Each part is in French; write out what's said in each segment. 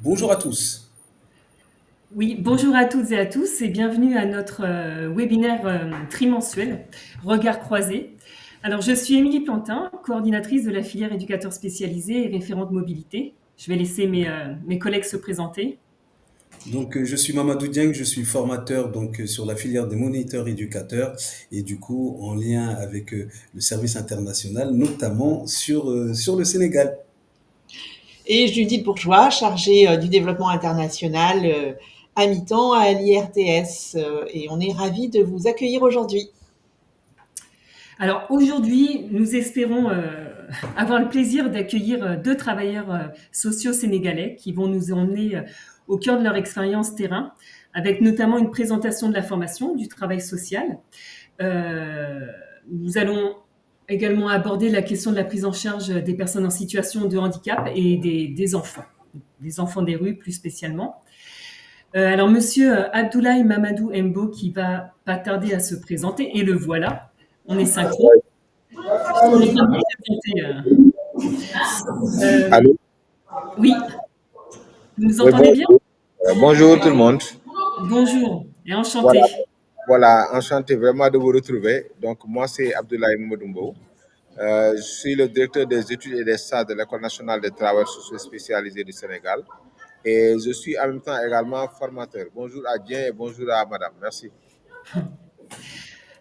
Bonjour à tous. Oui, bonjour à toutes et à tous et bienvenue à notre webinaire trimensuel Regard croisé. Alors, je suis Émilie Plantin, coordinatrice de la filière éducateur spécialisé et référente mobilité. Je vais laisser mes collègues se présenter. Je suis Mamadou Dieng, je suis formateur sur la filière des moniteurs éducateurs et du coup en lien avec le service international, notamment sur le Sénégal. Et Judith Bourgeois, chargée du développement international à mi-temps à l'IRTS. Et on est ravis de vous accueillir aujourd'hui. Alors aujourd'hui, nous espérons avoir le plaisir d'accueillir deux travailleurs sociaux sénégalais qui vont nous emmener au cœur de leur expérience terrain, avec notamment une présentation de la formation, du travail social. Euh, Nous allons également aborder la question de la prise en charge des personnes en situation de handicap et des enfants des rues plus spécialement. Alors, monsieur Abdoulaye Mamadou Mbo, qui va pas tarder à se présenter, et le voilà, on est synchro. Est-ce qu'on est bien présenté Allô? Oui, vous nous Oui, entendez bien? bonjour tout le monde. Bonjour et Voilà, enchanté. voilà, enchanté vraiment de vous retrouver. Donc, moi, c'est Abdoulaye Mamadou. Je suis le directeur des études et des stages de l'École nationale des travailleurs sociaux spécialisés du Sénégal. Et je suis en même temps également formateur. Bonjour à Dien et bonjour à madame. Merci.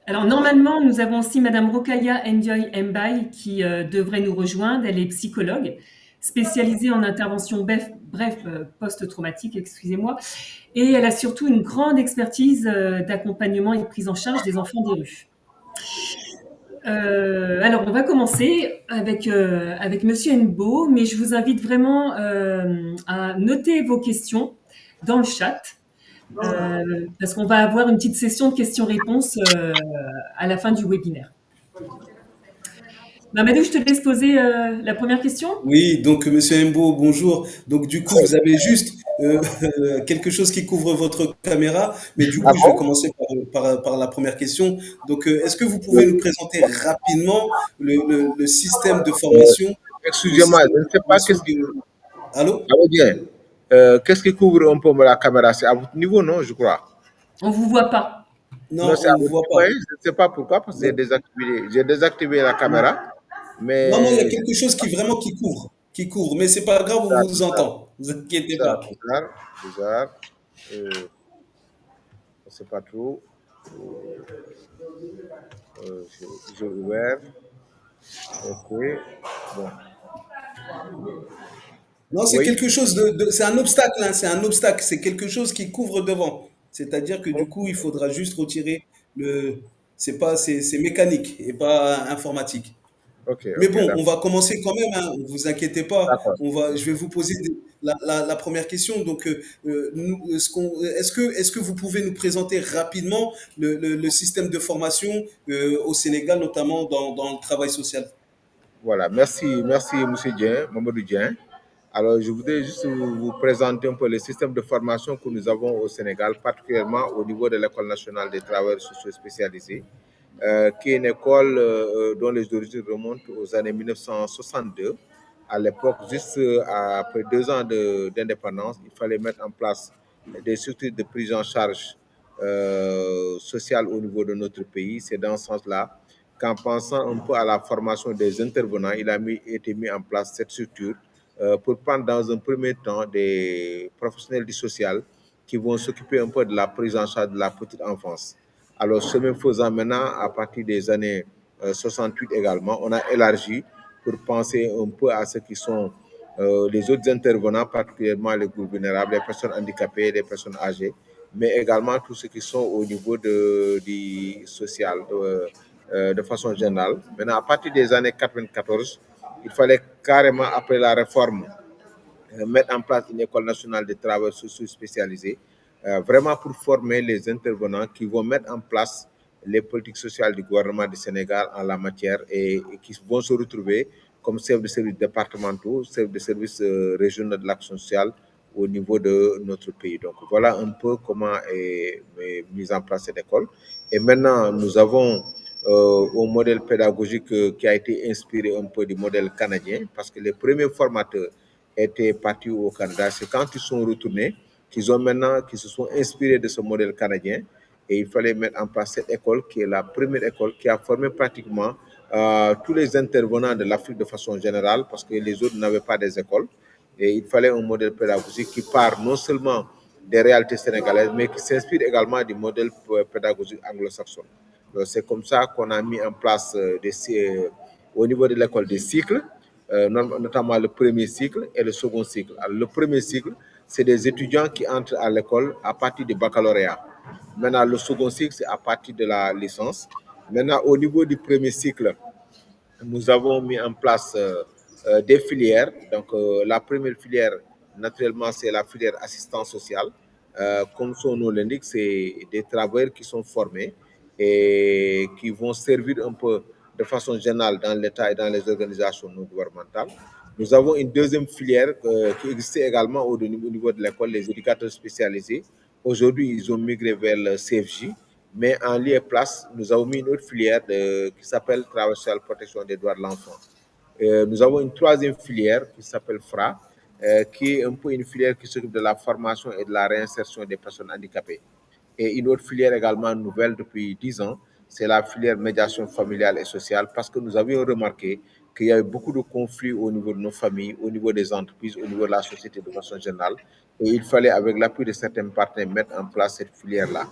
Alors, normalement, nous avons aussi Madame Rokaya Enjoy Mbaye qui devrait nous rejoindre. Elle est psychologue spécialisée en intervention post-traumatique, excusez-moi. Et elle a surtout une grande expertise d'accompagnement et de prise en charge des enfants des rues. Alors, on va commencer avec Monsieur Nbo, mais je vous invite vraiment à noter vos questions dans le chat, parce qu'on va avoir une petite session de questions-réponses à la fin du webinaire. Mamadou, je te laisse poser la première question. Oui, donc Monsieur Mbo, bonjour. Donc du coup, vous avez juste quelque chose qui couvre votre caméra, mais du Ah coup, je vais bon? commencer par la première question. Est-ce que vous pouvez nous présenter rapidement le système de formation, le Excusez-moi, système je ne de sais pas formation Allô? Allô, Dien. Qu'est-ce qui couvre un peu la caméra? C'est à votre niveau, non, je crois? On vous voit pas. Non, Non, c'est on à ne vous votre voit niveau, pas. hein. Je ne sais pas pourquoi, parce que j'ai désactivé la caméra, Non, non, il y a mais quelque chose qui couvre, mais c'est pas grave, on bizarre, vous entend. Vous inquiétez bizarre, pas. bizarre, bizarre. Euh, je ne sais pas trop. J'ai ouvert. Ok. Bon. Non, c'est Oui. quelque chose c'est un obstacle, hein, c'est un obstacle, c'est quelque chose qui couvre devant. C'est-à-dire que du coup, il faudra juste retirer le, c'est pas, c'est mécanique et pas informatique. Ok, Mais ok, bon, on d'accord. va commencer quand même, hein, ne vous inquiétez pas. D'accord. Je vais vous poser la première question. Est-ce que vous pouvez nous présenter rapidement le système de formation au Sénégal, notamment dans le travail social? Voilà. Merci, Monsieur Dien, Mamadou Dien. Alors, je voudrais juste vous présenter un peu le système de formation que nous avons au Sénégal, particulièrement au niveau de l'École nationale des travailleurs sociaux spécialisés, qui est une école dont les origines remontent aux années 1962. À l'époque, juste après 2 ans d'indépendance, il fallait mettre en place des structures de prise en charge sociale au niveau de notre pays. C'est dans ce sens-là qu'en pensant un peu à la formation des intervenants, été mis en place cette structure pour prendre dans un premier temps des professionnels du social qui vont s'occuper un peu de la prise en charge de la petite enfance. Alors, ce même faisant maintenant, à partir des années 68 également, on a élargi pour penser un peu à ce qui sont les autres intervenants, particulièrement les groupes vulnérables, les personnes handicapées, les personnes âgées, mais également tous ceux qui sont au niveau du social de façon générale. Maintenant, à partir des années 94, il fallait carrément, après la réforme, mettre en place une école nationale de travail sociaux spécialisée, vraiment pour former les intervenants qui vont mettre en place les politiques sociales du gouvernement du Sénégal en la matière et qui vont se retrouver comme chefs de services départementaux, chefs de services régionaux de l'action sociale au niveau de notre pays. Donc voilà un peu comment est mise en place cette école. Et maintenant, nous avons un modèle pédagogique qui a été inspiré un peu du modèle canadien parce que les premiers formateurs étaient partis au Canada. C'est quand ils sont retournés qu'ils se sont inspirés de ce modèle canadien et il fallait mettre en place cette école qui est la première école qui a formé pratiquement tous les intervenants de l'Afrique de façon générale parce que les autres n'avaient pas des écoles. Et il fallait un modèle pédagogique qui part non seulement des réalités sénégalaises, mais qui s'inspire également du modèle pédagogique anglo-saxon. C'est comme ça qu'on a mis en place au niveau de l'école des cycles, notamment le premier cycle et le second cycle. Alors, le premier cycle, c'est des étudiants qui entrent à l'école à partir du baccalauréat. Maintenant, le second cycle, c'est à partir de la licence. Maintenant, au niveau du premier cycle, nous avons mis en place des filières. Donc, la première filière, naturellement, c'est la filière assistance sociale. Comme son nom l'indique, c'est des travailleurs qui sont formés et qui vont servir un peu de façon générale dans l'État et dans les organisations non gouvernementales. Nous avons une deuxième filière qui existait également au niveau de l'école, les éducateurs spécialisés. Aujourd'hui, ils ont migré vers le CFJ, mais en lieu et place, nous avons mis une autre filière qui s'appelle Travail social protection des droits de l'enfant. Nous avons une troisième filière qui s'appelle FRA, qui est un peu une filière qui s'occupe de la formation et de la réinsertion des personnes handicapées. Et une autre filière également nouvelle depuis 10 ans, c'est la filière médiation familiale et sociale, parce que nous avions remarqué qu'il y avait beaucoup de conflits au niveau de nos familles, au niveau des entreprises, au niveau de la société de façon générale. Et il fallait, avec l'appui de certains partenaires, mettre en place cette filière-là.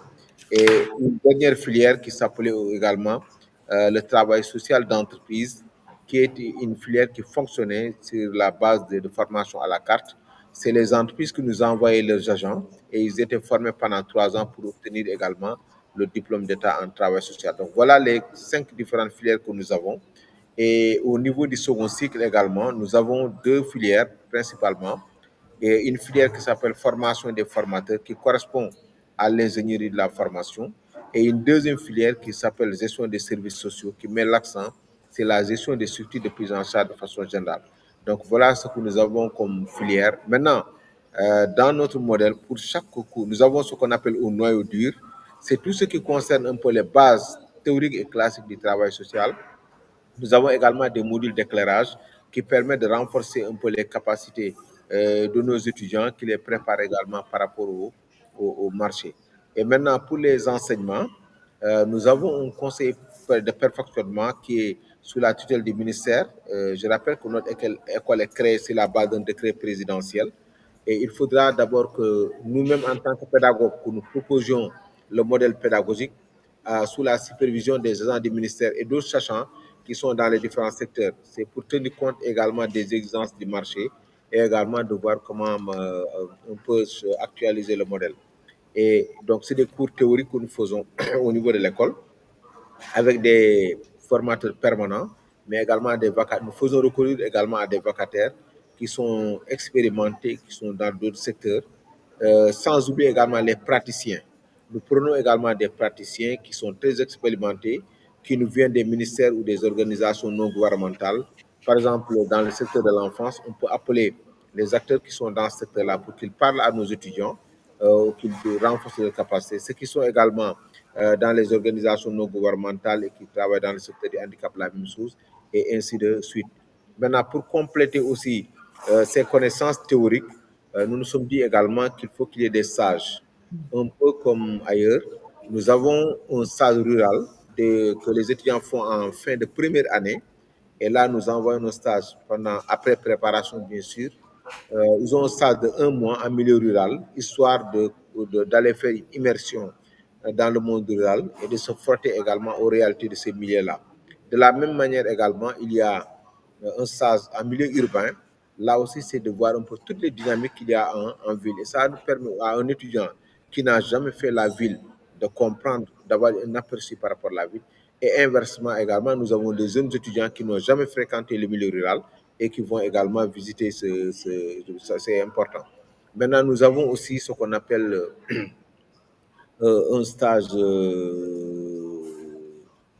Et une dernière filière qui s'appelait également le travail social d'entreprise, qui est une filière qui fonctionnait sur la base de formation à la carte. C'est les entreprises qui nous envoyaient leurs agents et ils étaient formés pendant 3 ans pour obtenir également le diplôme d'État en travail social. Donc voilà les 5 différentes filières que nous avons. Et au niveau du second cycle également, nous avons 2 filières principalement. Et une filière qui s'appelle formation des formateurs qui correspond à l'ingénierie de la formation et une deuxième filière qui s'appelle gestion des services sociaux qui met l'accent sur la gestion des structures de prise en charge de façon générale. Donc voilà ce que nous avons comme filière. Maintenant, dans notre modèle, pour chaque cours, nous avons ce qu'on appelle un noyau dur. C'est tout ce qui concerne un peu les bases théoriques et classiques du travail social. Nous avons également des modules d'éclairage qui permettent de renforcer un peu les capacités de nos étudiants, qui les préparent également par rapport au marché. Et maintenant, pour les enseignements, nous avons un conseil de perfectionnement qui est sous la tutelle du ministère. Je rappelle que notre école est créée sur la base d'un décret présidentiel. Et il faudra d'abord que nous-mêmes, en tant que pédagogues, que nous proposions le modèle pédagogique sous la supervision des agents du ministère et d'autres sachants qui sont dans les différents secteurs. C'est pour tenir compte également des exigences du marché et également de voir comment on peut actualiser le modèle. Et donc, c'est des cours théoriques que nous faisons au niveau de l'école avec des formateurs permanents, mais également des vacataires. Nous faisons recourir également à des vacataires qui sont expérimentés, qui sont dans d'autres secteurs, sans oublier également les praticiens. Nous prenons également des praticiens qui sont très expérimentés, qui nous viennent des ministères ou des organisations non gouvernementales. Par exemple, dans le secteur de l'enfance, on peut appeler les acteurs qui sont dans ce secteur-là pour qu'ils parlent à nos étudiants, qu'ils renforcent leurs capacités. Ceux qui sont également dans les organisations non gouvernementales et qui travaillent dans le secteur du handicap, la même chose, et ainsi de suite. Maintenant, pour compléter aussi ces connaissances théoriques, nous nous sommes dit également qu'il faut qu'il y ait des stages. Un peu comme ailleurs, nous avons un stage rural que les étudiants font en fin de première année. Et là, nous envoyons nos stages après préparation, bien sûr. Ils ont un stage de 1 mois en milieu rural, histoire d'aller faire une immersion dans le monde rural et de se frotter également aux réalités de ces milieux-là. De la même manière également, il y a un stage en milieu urbain. Là aussi, c'est de voir un peu toutes les dynamiques qu'il y a en ville. Et ça nous permet à un étudiant qui n'a jamais fait la ville de comprendre, d'avoir un aperçu par rapport à la ville. Et inversement également, nous avons des jeunes étudiants qui n'ont jamais fréquenté le milieu rural et qui vont également visiter ça, c'est important. Maintenant, nous avons aussi ce qu'on appelle un stage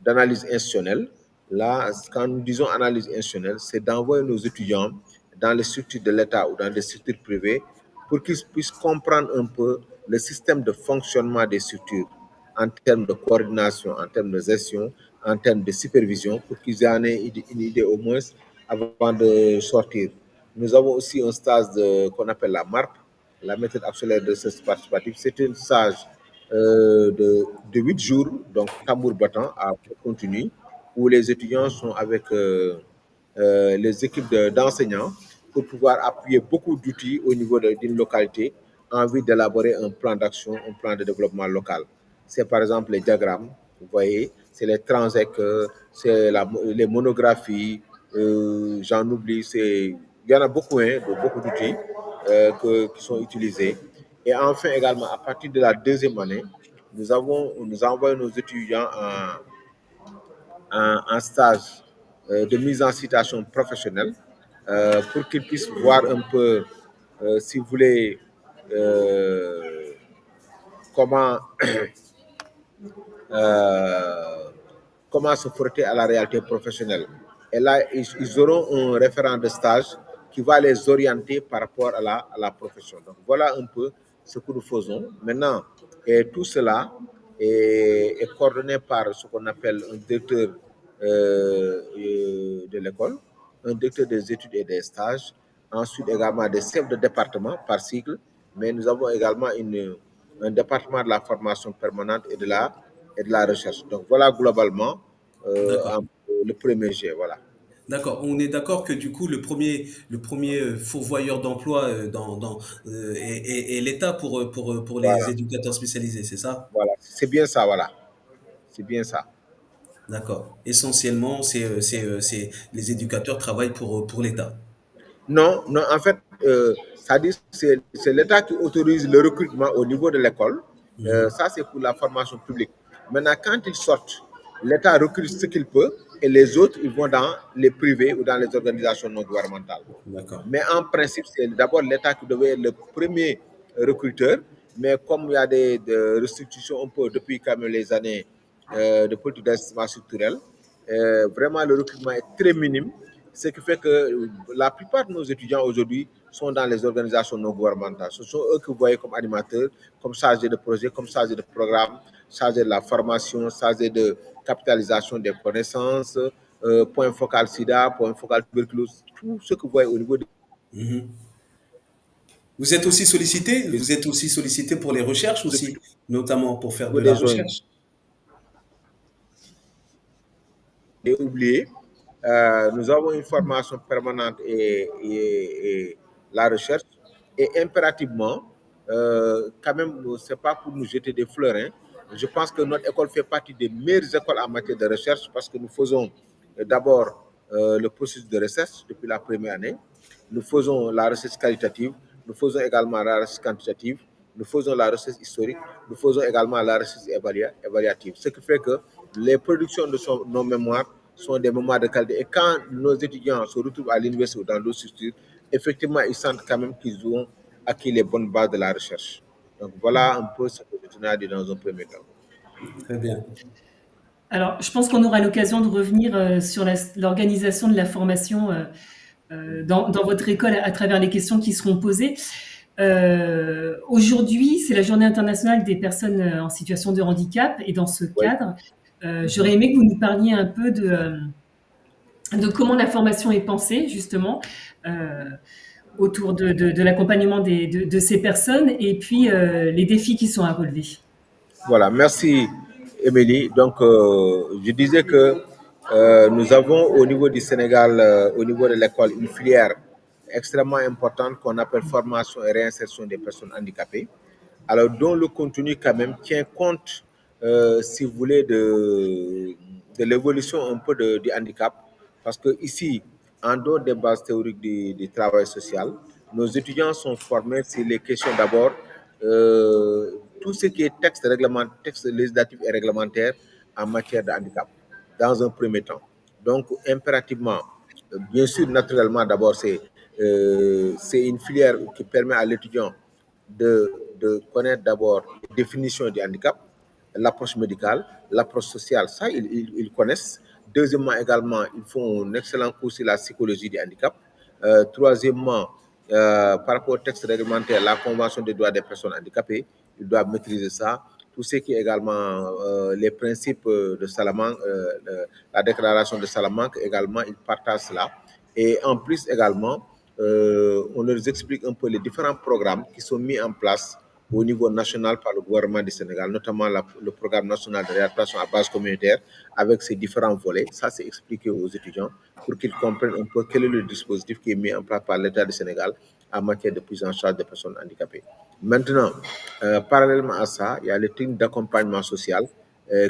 d'analyse institutionnelle. Là, quand nous disons analyse institutionnelle, c'est d'envoyer nos étudiants dans les structures de l'État ou dans des structures privées pour qu'ils puissent comprendre un peu le système de fonctionnement des structures en termes de coordination, en termes de gestion, en termes de supervision, pour qu'ils en aient une idée au moins avant de sortir. Nous avons aussi un stage qu'on appelle la MARP, la méthode accélérée de recherche participative. C'est un stage de 8 jours, donc tambour battant à continu, où les étudiants sont avec les équipes d'enseignants pour pouvoir appuyer beaucoup d'outils au niveau d'une localité en vue d'élaborer un plan d'action, un plan de développement local. C'est par exemple les diagrammes, vous voyez, c'est les transects, c'est les monographies, j'en oublie, il y en a beaucoup, hein, beaucoup d'outils qui sont utilisés. Et enfin également, à partir de la deuxième année, nous envoyons nos étudiants en stage de mise en situation professionnelle pour qu'ils puissent voir un peu, si vous voulez, comment, euh, comment se frotter à la réalité professionnelle. Et là, ils auront un référent de stage qui va les orienter par rapport à la profession. Donc voilà un peu ce que nous faisons. Maintenant, et tout cela est coordonné par ce qu'on appelle un directeur de l'école, un directeur des études et des stages, ensuite également des chefs de département par cycle, mais nous avons également un département de la formation permanente et de la recherche. Donc voilà globalement D'accord. le premier jet. Voilà. D'accord. On est d'accord que du coup, le premier fourvoyeur d'emploi est l'État pour les Voilà, éducateurs spécialisés, c'est ça? voilà. C'est bien ça, voilà. C'est bien ça. D'accord. Essentiellement, les éducateurs travaillent pour l'État. Non, non, en fait, ça dit c'est l'État qui autorise le recrutement au niveau de l'école. Mhm. Ça, c'est pour la formation publique. Maintenant, quand ils sortent, l'État recrute ce qu'il peut et les autres, ils vont dans les privés ou dans les organisations non gouvernementales. D'accord. Mais en principe, c'est d'abord l'État qui devait être le premier recruteur. Mais comme il y a des restrictions un peu depuis quand même les années de politique d'investissement structurel, vraiment le recrutement est très minime. Ce qui fait que la plupart de nos étudiants aujourd'hui sont dans les organisations non gouvernementales. Ce sont eux que vous voyez comme animateurs, comme chargés de projet, comme chargés de programme, chargés de la formation, chargés de capitalisation des connaissances, point focal sida, point focal tuberculose, tout ce que vous voyez au niveau Mhm. Vous êtes aussi sollicité pour les recherches aussi, notamment pour faire de la des ONG. recherche. Et oublié, nous avons une formation permanente et la recherche. Et impérativement, quand même, c'est pas pour nous jeter des fleurs, hein. Je pense que notre école fait partie des meilleures écoles en matière de recherche parce que nous faisons d'abord le processus de recherche depuis la première année. Nous faisons la recherche qualitative, nous faisons également la recherche quantitative, nous faisons la recherche historique, nous faisons également la recherche évaluative. Ce qui fait que les productions de nos mémoires sont des mémoires de qualité. Et quand nos étudiants se retrouvent à l'université ou dans d'autres structures, effectivement, ils sentent quand même qu'ils ont acquis les bonnes bases de la recherche. Donc voilà un peu ce que je tenais à dire dans un premier temps. Très bien. Alors, je pense qu'on aura l'occasion de revenir sur l'organisation de la formation dans votre école à travers les questions qui seront posées. Aujourd'hui, c'est la Journée internationale des personnes en situation de handicap et dans ce Oui. cadre, j'aurais aimé que vous nous parliez un peu de comment la formation est pensée justement autour de l'accompagnement de ces personnes et puis les défis qui sont à relever. Voilà, merci Émilie. Donc, je disais que nous avons au niveau du Sénégal, au niveau de l'école, une filière extrêmement importante qu'on appelle formation et réinsertion des personnes handicapées. Alors, dont le contenu quand même tient compte, si vous voulez, de l'évolution un peu du handicap. Parce que ici, en dehors des bases théoriques du travail social, nos étudiants sont formés sur les questions d'abord, tout ce qui est texte législatif et réglementaire en matière de handicap, dans un premier temps. Donc, impérativement, bien sûr, naturellement, d'abord, c'est une filière qui permet à l'étudiant de connaître d'abord les définitions du handicap, l'approche médicale, l'approche sociale, ça, ils connaissent. Deuxièmement, également, ils font un excellent cours sur la psychologie du handicap. Troisièmement, par rapport au texte réglementaire, la Convention des droits des personnes handicapées, ils doivent maîtriser ça. Tout ce qui est également les principes de Salamanque, la déclaration de Salamanque, également, ils partagent cela. Et en plus, également, on leur explique un peu les différents programmes qui sont mis en place au niveau national par le gouvernement du Sénégal, notamment le programme national de réadaptation à base communautaire avec ses différents volets. Ça, c'est expliqué aux étudiants pour qu'ils comprennent un peu quel est le dispositif qui est mis en place par l'État du Sénégal en matière de prise en charge des personnes handicapées. Maintenant, parallèlement à ça, il y a les techniques d'accompagnement social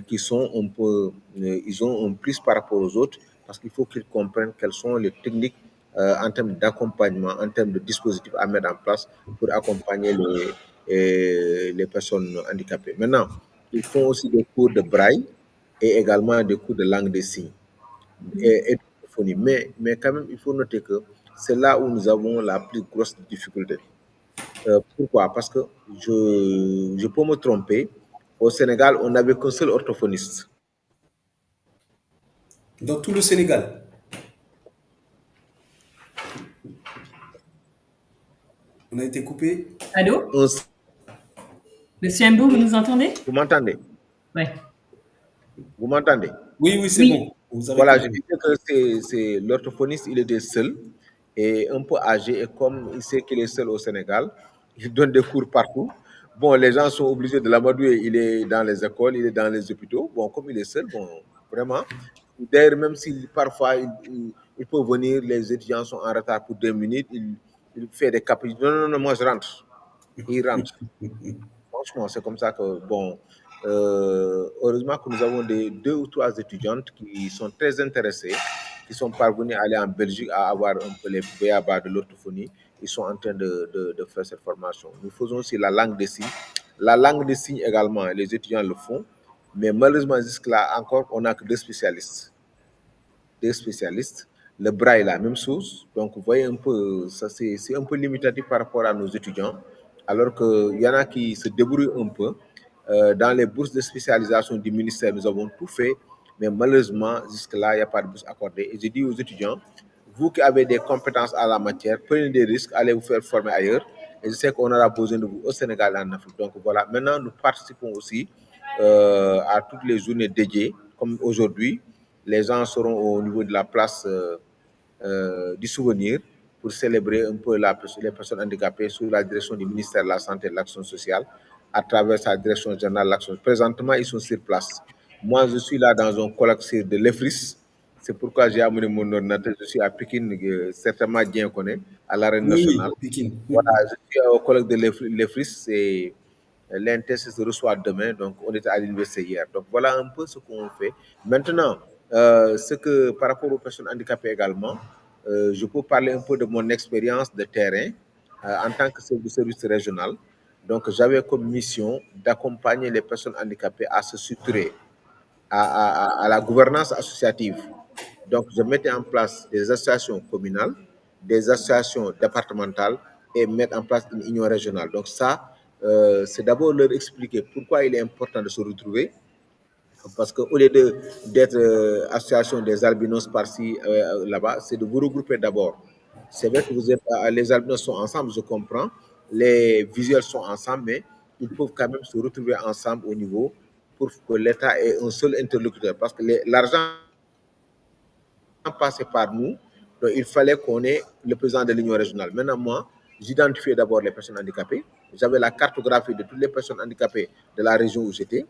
qui sont un peu, ils ont un plus par rapport aux autres parce qu'il faut qu'ils comprennent quelles sont les techniques en termes d'accompagnement, en termes de dispositifs à mettre en place pour accompagner les personnes handicapées. Maintenant, ils font aussi des cours de braille et également des cours de langue des signes et de orthophonie. Mais quand même, il faut noter que c'est là où nous avons la plus grosse difficulté. Pourquoi? Parce que je peux me tromper. Au Sénégal, on n'avait qu'un seul orthophoniste. Dans tout le Sénégal. On a été coupé. Allô? Un- Monsieur Mbo, vous nous entendez? Vous m'entendez? Ouais. Vous m'entendez? Oui, oui, c'est Oui. bon. Vous avez Voilà, je compris. disais que c'est l'orthophoniste, il était seul et un peu âgé. Et comme il sait qu'il est seul au Sénégal, il donne des cours partout. Bon, les gens sont obligés de l'amadouer. Il est dans les écoles, il est dans les hôpitaux. Bon, comme il est seul, bon, vraiment. D'ailleurs, même si parfois il peut venir, les étudiants sont en retard pour 2 minutes, il fait des caprices. Non, non, non, moi je rentre. Il rentre. Franchement, c'est comme ça que, bon, heureusement que nous avons deux ou trois étudiantes qui sont très intéressées, qui sont parvenues à aller en Belgique à avoir un peu les BABA de l'orthophonie. Ils sont en train de faire cette formation. Nous faisons aussi la langue des signes. La langue des signes également, les étudiants le font. Mais malheureusement, jusque-là encore, on n'a que deux spécialistes. Le braille, la même chose. Donc, vous voyez un peu, ça c'est un peu limitatif par rapport à nos étudiants. Alors qu'il y en a qui se débrouillent un peu. Dans les bourses de spécialisation du ministère, nous avons tout fait. Mais malheureusement, jusque-là, il n'y a pas de bourse accordée. Et j'ai dit aux étudiants, vous qui avez des compétences à la matière, prenez des risques, allez vous faire former ailleurs. Et je sais qu'on aura besoin de vous au Sénégal et en Afrique. Donc voilà, maintenant, nous participons aussi à toutes les journées dédiées, comme aujourd'hui. Les gens seront au niveau de la place du souvenir pour célébrer un peu les personnes handicapées sous la direction du ministère de la Santé et de l'Action sociale, à travers sa direction générale de l'Action. Présentement, ils sont sur place. Moi, je suis là dans un colloque de l'EFRIS. C'est pourquoi j'ai amené mon ordinateur. Je suis à Pékin, certainement bien connu, à l'arène Oui, nationale. oui, Pékin. Voilà, je suis au colloque de l'EFRIS et l'INTES se reçoit demain, donc on était à l'université hier. Donc voilà un peu ce qu'on fait. Maintenant, par rapport aux personnes handicapées également, je peux parler un peu de mon expérience de terrain en tant que chef de service régional. Donc j'avais comme mission d'accompagner les personnes handicapées à se structurer à la gouvernance associative. Donc, je mettais en place des associations communales, des associations départementales et mettre en place une union régionale. Donc, ça, c'est d'abord leur expliquer pourquoi il est important de se retrouver. Parce qu'au lieu d'être association des albinos par-ci, là-bas, c'est de vous regrouper d'abord. C'est vrai que les albinos sont ensemble, je comprends. Les visuels sont ensemble, mais ils peuvent quand même se retrouver ensemble au niveau pour que l'État ait un seul interlocuteur. Parce que l'argent passait par nous, donc il fallait qu'on ait le président de l'Union régionale. Maintenant, moi, j'identifiais d'abord les personnes handicapées. J'avais la cartographie de toutes les personnes handicapées de la région où j'étais.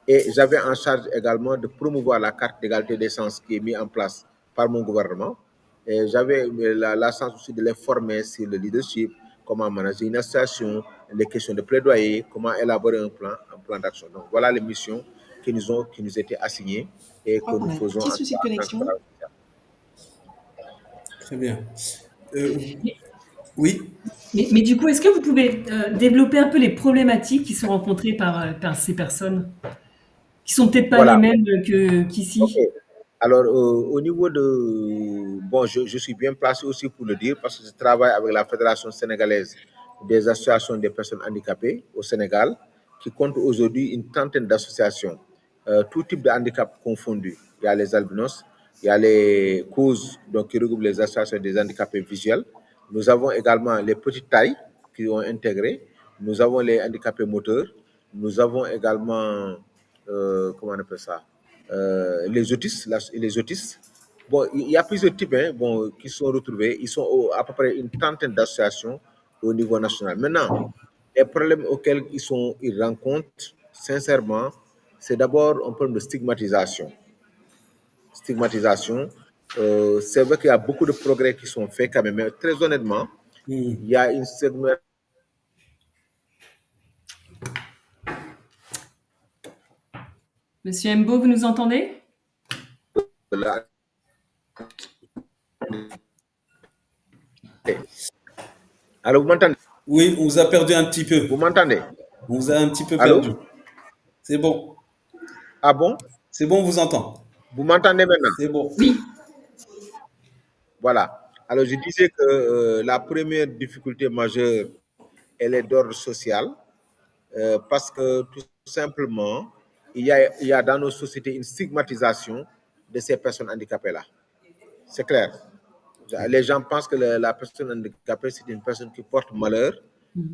Et j'avais en charge également de promouvoir la carte d'égalité des chances qui est mise en place par mon gouvernement. Et j'avais la chance aussi de les former sur le leadership, comment manager une association, les questions de plaidoyer, comment élaborer un plan d'action. Donc voilà les missions qui nous étaient assignées et Je crois que qu'on nous a un faisons petit souci de connexion. Très bien. Oui. Mais du coup, est-ce que vous pouvez développer un peu les problématiques qui sont rencontrées par ces personnes, qui sont peut-être pas les Voilà. mêmes Ok. qu'ici? Alors, au niveau de... Bon, je suis bien placé aussi pour le dire parce que je travaille avec la Fédération sénégalaise des associations des personnes handicapées au Sénégal, qui compte aujourd'hui une trentaine d'associations, tout type de handicap confondu. Il y a les albinos, il y a les causes donc, qui regroupent les associations des handicapés visuels. Nous avons également les petites tailles qui ont intégré. Nous avons les handicapés moteurs. Nous avons également, comment on appelle ça, les autistes, Bon, il y a plusieurs types hein, bon, qui sont retrouvés. Ils sont à peu près une trentaine d'associations au niveau national. Maintenant, les problèmes auxquels ils rencontrent, sincèrement, c'est d'abord un problème de stigmatisation. Stigmatisation. C'est vrai qu'il y a beaucoup de progrès qui sont faits quand même, mais très honnêtement, il y a une stigmatisation. Monsieur Mbo, vous nous entendez? Alors, vous m'entendez? Oui, on vous a perdu un petit peu. Vous m'entendez? On vous a un petit peu Allô? perdu. C'est bon. Ah bon? C'est bon, on vous entend. Vous m'entendez maintenant? C'est bon. Oui. Voilà. Alors, je disais que la première difficulté majeure, elle est d'ordre social, parce que tout simplement, il y a dans nos sociétés une stigmatisation de ces personnes handicapées-là. C'est clair. Les gens pensent que la personne handicapée, c'est une personne qui porte malheur,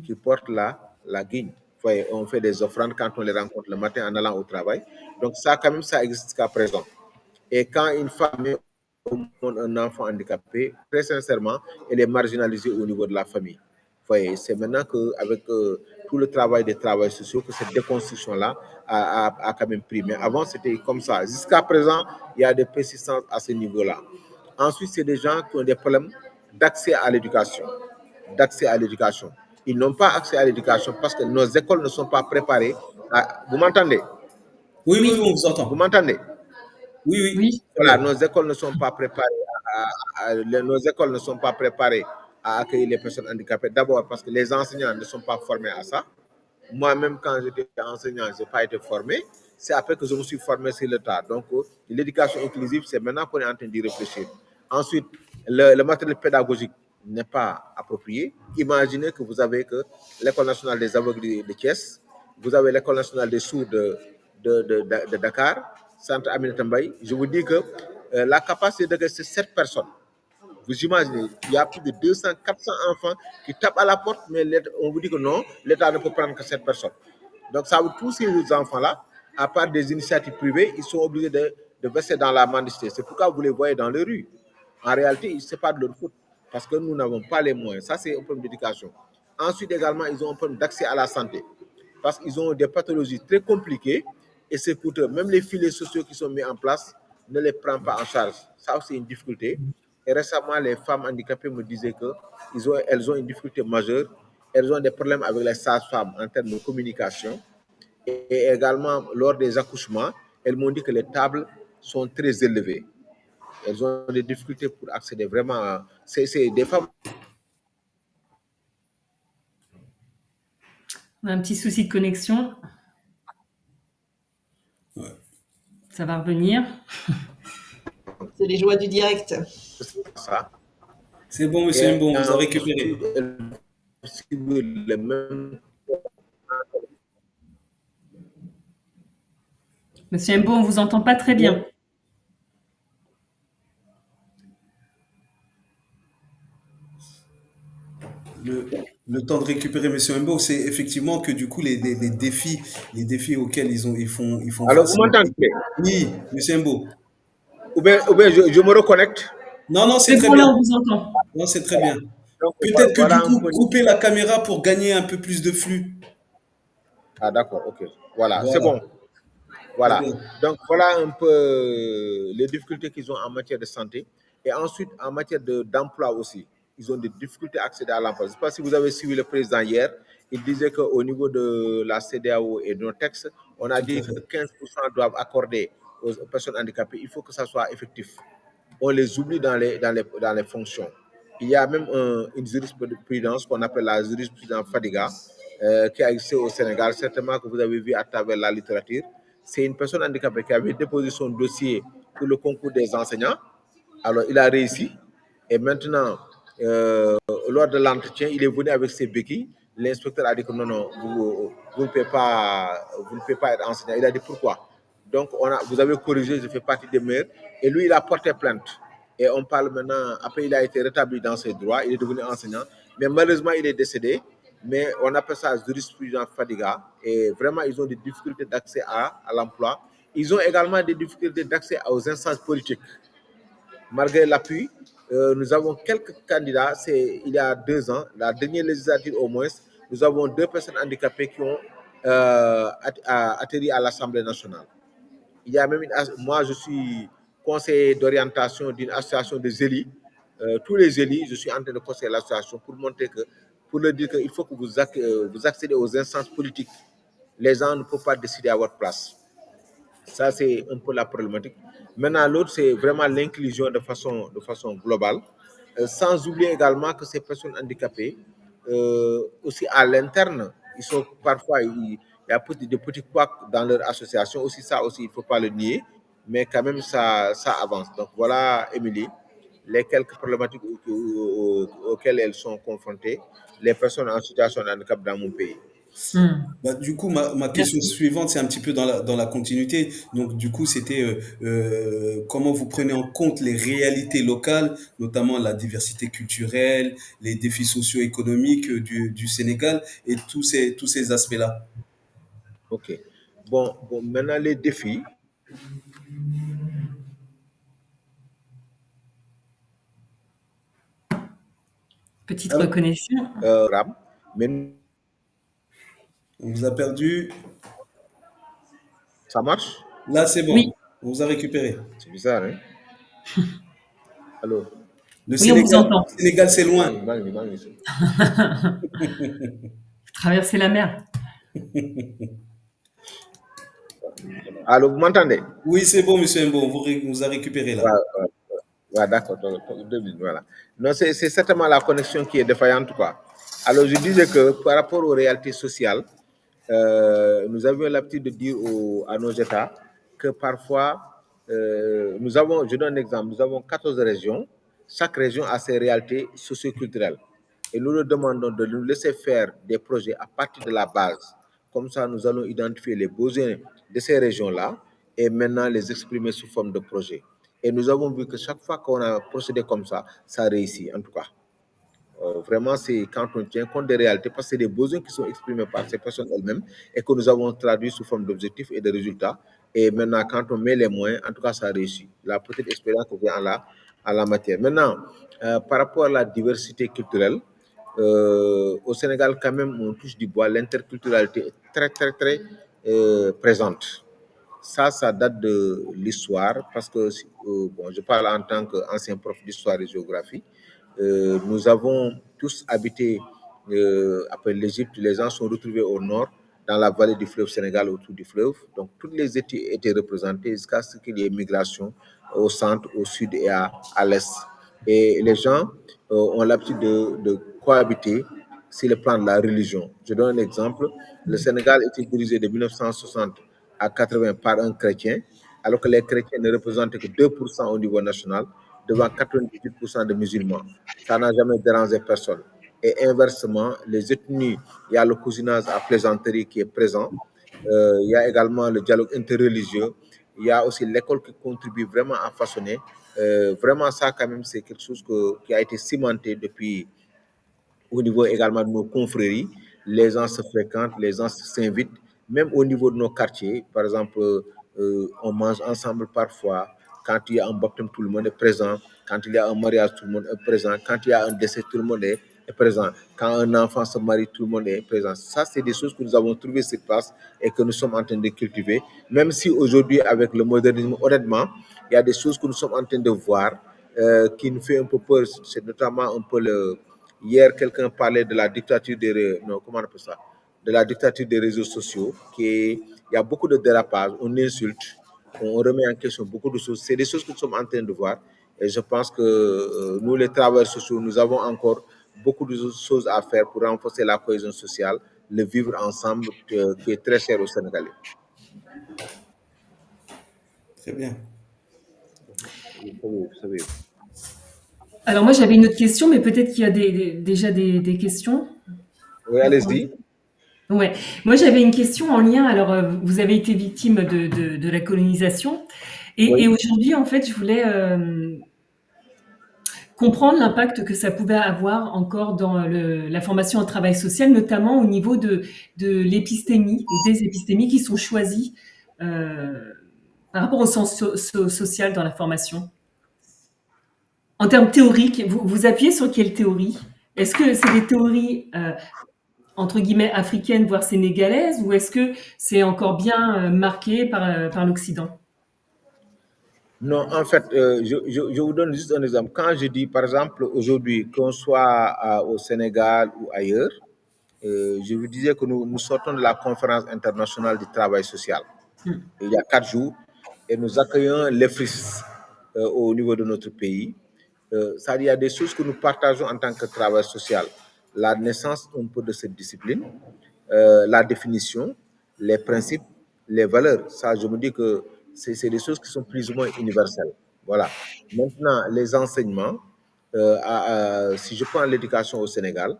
qui porte la guigne. Vous voyez, on fait des offrandes quand on les rencontre le matin en allant au travail. Donc ça, quand même, ça existe jusqu'à présent. Et quand une femme met au monde un enfant handicapé, très sincèrement, elle est marginalisée au niveau de la famille. Vous voyez, c'est maintenant qu'avec tout le travail des travailleurs sociaux que cette déconstruction-là a quand même pris. Mais avant, c'était comme ça. Jusqu'à présent, il y a des persistances à ce niveau-là. Ensuite, c'est des gens qui ont des problèmes d'accès à l'éducation. D'accès à l'éducation. Ils n'ont pas accès à l'éducation parce que nos écoles ne sont pas préparées. Vous m'entendez? Oui, oui, on vous entend. Vous m'entendez? Oui, oui. Oui. Voilà, nos écoles ne sont pas préparées nos écoles ne sont pas préparées à accueillir les personnes handicapées. D'abord parce que les enseignants ne sont pas formés à ça. Moi-même, quand j'étais enseignant, je n'ai pas été formé. C'est après que je me suis formé sur le tas. Donc, l'éducation inclusive, c'est maintenant qu'on est en train d'y réfléchir. Ensuite, le matériel pédagogique n'est pas approprié. Imaginez que vous avez que l'École nationale des aveugles de Thiès, vous avez l'École nationale des sourds de Dakar, Centre Aminata Mbaye. Je vous dis que la capacité de c'est 7 personnes. Vous imaginez, il y a plus de 200, 400 enfants qui tapent à la porte, mais on vous dit que non, l'État ne peut prendre que 7 personnes. Donc, ça veut tous ces enfants-là, à part des initiatives privées, ils sont obligés de verser dans la mendicité. C'est pourquoi vous les voyez dans les rues. En réalité, ce n'est pas de leur faute, parce que nous n'avons pas les moyens. Ça, c'est un problème d'éducation. Ensuite, également, ils ont un problème d'accès à la santé, parce qu'ils ont des pathologies très compliquées, et c'est coûteux. Même les filets sociaux qui sont mis en place ne les prennent pas en charge. Ça, c'est une difficulté. Et récemment, les femmes handicapées me disaient qu'elles ont une difficulté majeure. Elles ont des problèmes avec les sages-femmes en termes de communication. Et également, lors des accouchements, elles m'ont dit que les tables sont très élevées. Elles ont des difficultés pour accéder vraiment. C'est des femmes. On a un petit souci de connexion. Ouais. Ça va revenir. C'est les joies du direct. Ça. C'est bon, monsieur Mbo, on vous a récupéré. Monsieur Mbo, on ne vous entend pas très bien. Le temps de récupérer monsieur Mbo, c'est effectivement que du coup les défis auxquels ils font Alors, face. vous m'entendez? Oui, monsieur Mbo. Ou bien je me reconnecte. Non, c'est très bon, bien. là, on vous entend. Non, c'est très bien. Donc, Peut-être que voilà du coup, couper la caméra pour gagner un peu plus de flux. Ah, d'accord, ok. Voilà. C'est Voilà. bon. Voilà. C'est bon. Donc, voilà un peu les difficultés qu'ils ont en matière de santé. Et ensuite, en matière d'emploi aussi, ils ont des difficultés à accéder à l'emploi. Je ne sais pas si vous avez suivi le président hier. Il disait qu'au niveau de la CEDEAO et de nos textes, on a dit que 15% doivent accorder aux personnes handicapées. Il faut que ça soit effectif. On les oublie dans les fonctions. Il y a même une jurisprudence qu'on appelle la jurisprudence Fadiga, qui a existé au Sénégal, certainement que vous avez vu à travers la littérature. C'est une personne handicapée qui avait déposé son dossier pour le concours des enseignants. Alors, il a réussi. Et maintenant, lors de l'entretien, il est venu avec ses béquilles. L'inspecteur a dit que non, vous ne pouvez pas être enseignant. Il a dit pourquoi? Donc, vous avez corrigé, je fais partie des meilleurs. Et lui, il a porté plainte. Et on parle maintenant, après, il a été rétabli dans ses droits, il est devenu enseignant. Mais malheureusement, il est décédé. Mais on appelle ça jurisprudence Fadiga. Et vraiment, ils ont des difficultés d'accès à l'emploi. Ils ont également des difficultés d'accès aux instances politiques. malgré l'appui, nous avons quelques candidats. Il y a 2 ans, la dernière législature au moins, nous avons 2 personnes handicapées qui ont atterri à l'Assemblée nationale. Il y a même moi, je suis conseiller d'orientation d'une association des élus. Tous les élus, je suis en train de conseiller l'association pour leur dire qu'il faut que vous accédez aux instances politiques. Les gens ne peuvent pas décider à votre place. Ça, c'est un peu la problématique. Maintenant, l'autre, c'est vraiment l'inclusion de façon globale, sans oublier également que ces personnes handicapées, aussi à l'interne, ils sont parfois, il y a des petits couacs dans leur association. Aussi, ça aussi, il ne faut pas le nier, mais quand même, ça avance. Donc voilà, Émilie, les quelques problématiques auxquelles elles sont confrontées, les personnes en situation de handicap dans mon pays. Bah, du coup, ma question Merci. suivante, c'est un petit peu dans la continuité. Donc, du coup, c'était comment vous prenez en compte les réalités locales, notamment la diversité culturelle, les défis socio-économiques du Sénégal et tous ces aspects-là. OK. Bon, maintenant, les défis. Petite Allô? reconnaissance. RAM, mais On vous a perdu. ça marche? Là, c'est Oui, bon. On vous a récupéré. C'est bizarre, hein? Allô? oui, on vous entend. Le Sénégal, c'est loin. Traverser la mer. Allô, vous m'entendez? Oui, c'est bon, monsieur Mbo. On vous a récupéré là. Ouais, d'accord. 2 minutes, voilà. Non, c'est certainement la connexion qui est défaillante, quoi. Alors, je disais que par rapport aux réalités sociales, nous avions l'habitude de dire à nos États que parfois, je donne un exemple, nous avons 14 régions, chaque région a ses réalités socioculturelles. Et nous leur demandons de nous laisser faire des projets à partir de la base. Comme ça, nous allons identifier les besoins de ces régions-là et maintenant les exprimer sous forme de projets. Et nous avons vu que chaque fois qu'on a procédé comme ça réussit, en tout cas. Vraiment, c'est quand on tient compte des réalités, parce que c'est des besoins qui sont exprimés par ces personnes elles-mêmes et que nous avons traduit sous forme d'objectifs et de résultats. Et maintenant, quand on met les moyens, en tout cas, ça réussit. La petite expérience vient à la matière. Maintenant, par rapport à la diversité culturelle, au Sénégal, quand même, on touche du bois. L'interculturalité est très, très, très présente. Ça date de l'histoire, parce que bon, je parle en tant qu'ancien prof d'histoire et géographie. Nous avons tous habité après l'Égypte. Les gens sont retrouvés au nord, dans la vallée du fleuve Sénégal, autour du fleuve. Donc, toutes les ethnies étaient représentées jusqu'à ce qu'il y ait migration au centre, au sud et à l'est. Et les gens ont l'habitude de cohabiter sur le plan de la religion. Je donne un exemple. Le Sénégal était dirigé de 1960 à 80 par un chrétien, alors que les chrétiens ne représentaient que 2% au niveau national, devant 98% de musulmans. Ça n'a jamais dérangé personne. Et inversement, les ethnies, il y a le cousinage à plaisanterie qui est présent, il y a également le dialogue interreligieux, il y a aussi l'école qui contribue vraiment à façonner. Vraiment, ça, quand même, c'est quelque chose qui a été cimenté depuis au niveau également de nos confréries. Les gens se fréquentent, les gens s'invitent, même au niveau de nos quartiers. Par exemple, on mange ensemble parfois. Quand il y a un baptême, tout le monde est présent. Quand il y a un mariage, tout le monde est présent. Quand il y a un décès, tout le monde est présent. Quand un enfant se marie, tout le monde est présent. Ça, c'est des choses que nous avons trouvées sur place et que nous sommes en train de cultiver. Même si aujourd'hui, avec le modernisme, honnêtement, il y a des choses que nous sommes en train de voir qui nous fait un peu peur. C'est notamment un peu Hier, quelqu'un parlait de la dictature non, comment on appelle ça? De la dictature des réseaux sociaux, il y a beaucoup de dérapages, on insulte, on remet en question beaucoup de choses. C'est des choses que nous sommes en train de voir. Et je pense que nous, les travailleurs sociaux, nous avons encore beaucoup de choses à faire pour renforcer la cohésion sociale, le vivre ensemble, qui est très cher aux Sénégalais. Très bien. Vous savez. Alors moi j'avais une autre question, mais peut-être qu'il y a déjà des questions. Oui, allez-y. Ouais. Moi j'avais une question en lien. Alors vous avez été victime de la colonisation et aujourd'hui en fait je voulais comprendre l'impact que ça pouvait avoir encore dans la formation au travail social, notamment au niveau de l'épistémie ou des épistémies qui sont choisies par rapport au sens social dans la formation. En termes théoriques, vous appuyez sur quelle théorie? Est-ce que c'est des théories entre guillemets africaines, voire sénégalaises, ou est-ce que c'est encore bien marqué par l'Occident? Non, en fait, je vous donne juste un exemple. Quand je dis, par exemple, aujourd'hui, qu'on soit au Sénégal ou ailleurs, je vous disais que nous sortons de la conférence internationale du travail social il y a 4 jours et nous accueillons les FRIS au niveau de notre pays. Ça, il y a des choses que nous partageons en tant que travail social. La naissance un peu de cette discipline, la définition, les principes, les valeurs. Ça, je me dis que c'est des choses qui sont plus ou moins universelles. Voilà. Maintenant, les enseignements, si je prends l'éducation au Sénégal,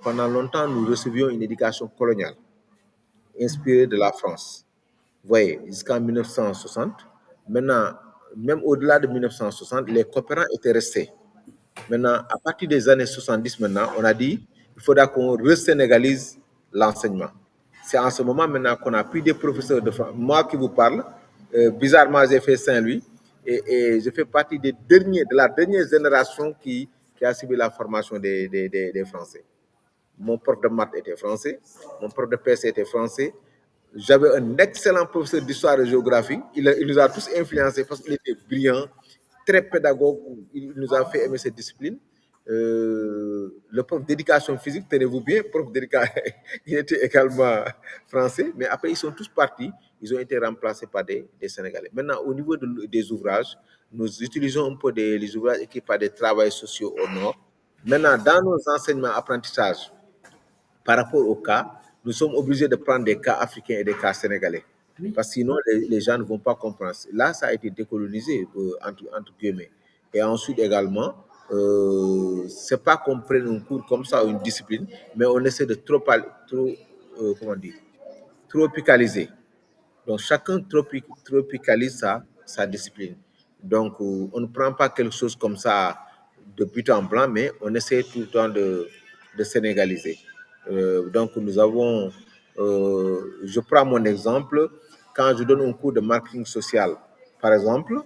pendant longtemps, nous recevions une éducation coloniale, inspirée de la France. Vous voyez, jusqu'en 1960. Maintenant, même au-delà de 1960, les coopérants étaient restés. Maintenant, à partir des années 70, maintenant, on a dit il faudra qu'on resénégalise l'enseignement. C'est en ce moment maintenant qu'on a pris des professeurs de France. Moi qui vous parle, bizarrement, j'ai fait Saint-Louis et je fais partie de la dernière génération qui a suivi la formation des Français. Mon prof de maths était français, mon prof de PC était français. J'avais un excellent professeur d'histoire et de géographie. Il nous a tous influencés parce qu'il était brillant, très pédagogue. Il nous a fait aimer cette discipline. Le prof d'éducation physique, tenez-vous bien, prof d'éducation, il était également français. Mais après, ils sont tous partis. Ils ont été remplacés par des Sénégalais. Maintenant, au niveau des ouvrages, nous utilisons un peu les ouvrages écrits par des travailleurs sociaux au Nord. Maintenant, dans nos enseignements apprentissages, par rapport au cas, nous sommes obligés de prendre des cas africains et des cas sénégalais. Parce que sinon, les gens ne vont pas comprendre. Là, ça a été décolonisé, entre guillemets. Et ensuite également, c'est pas qu'on prenne un cours comme ça, une discipline, mais on essaie de tropicaliser. Donc, chacun tropicalise sa discipline. Donc, on ne prend pas quelque chose comme ça de but en blanc, mais on essaie tout le temps de sénégaliser. Donc, nous avons, je prends mon exemple, quand je donne un cours de marketing social, par exemple,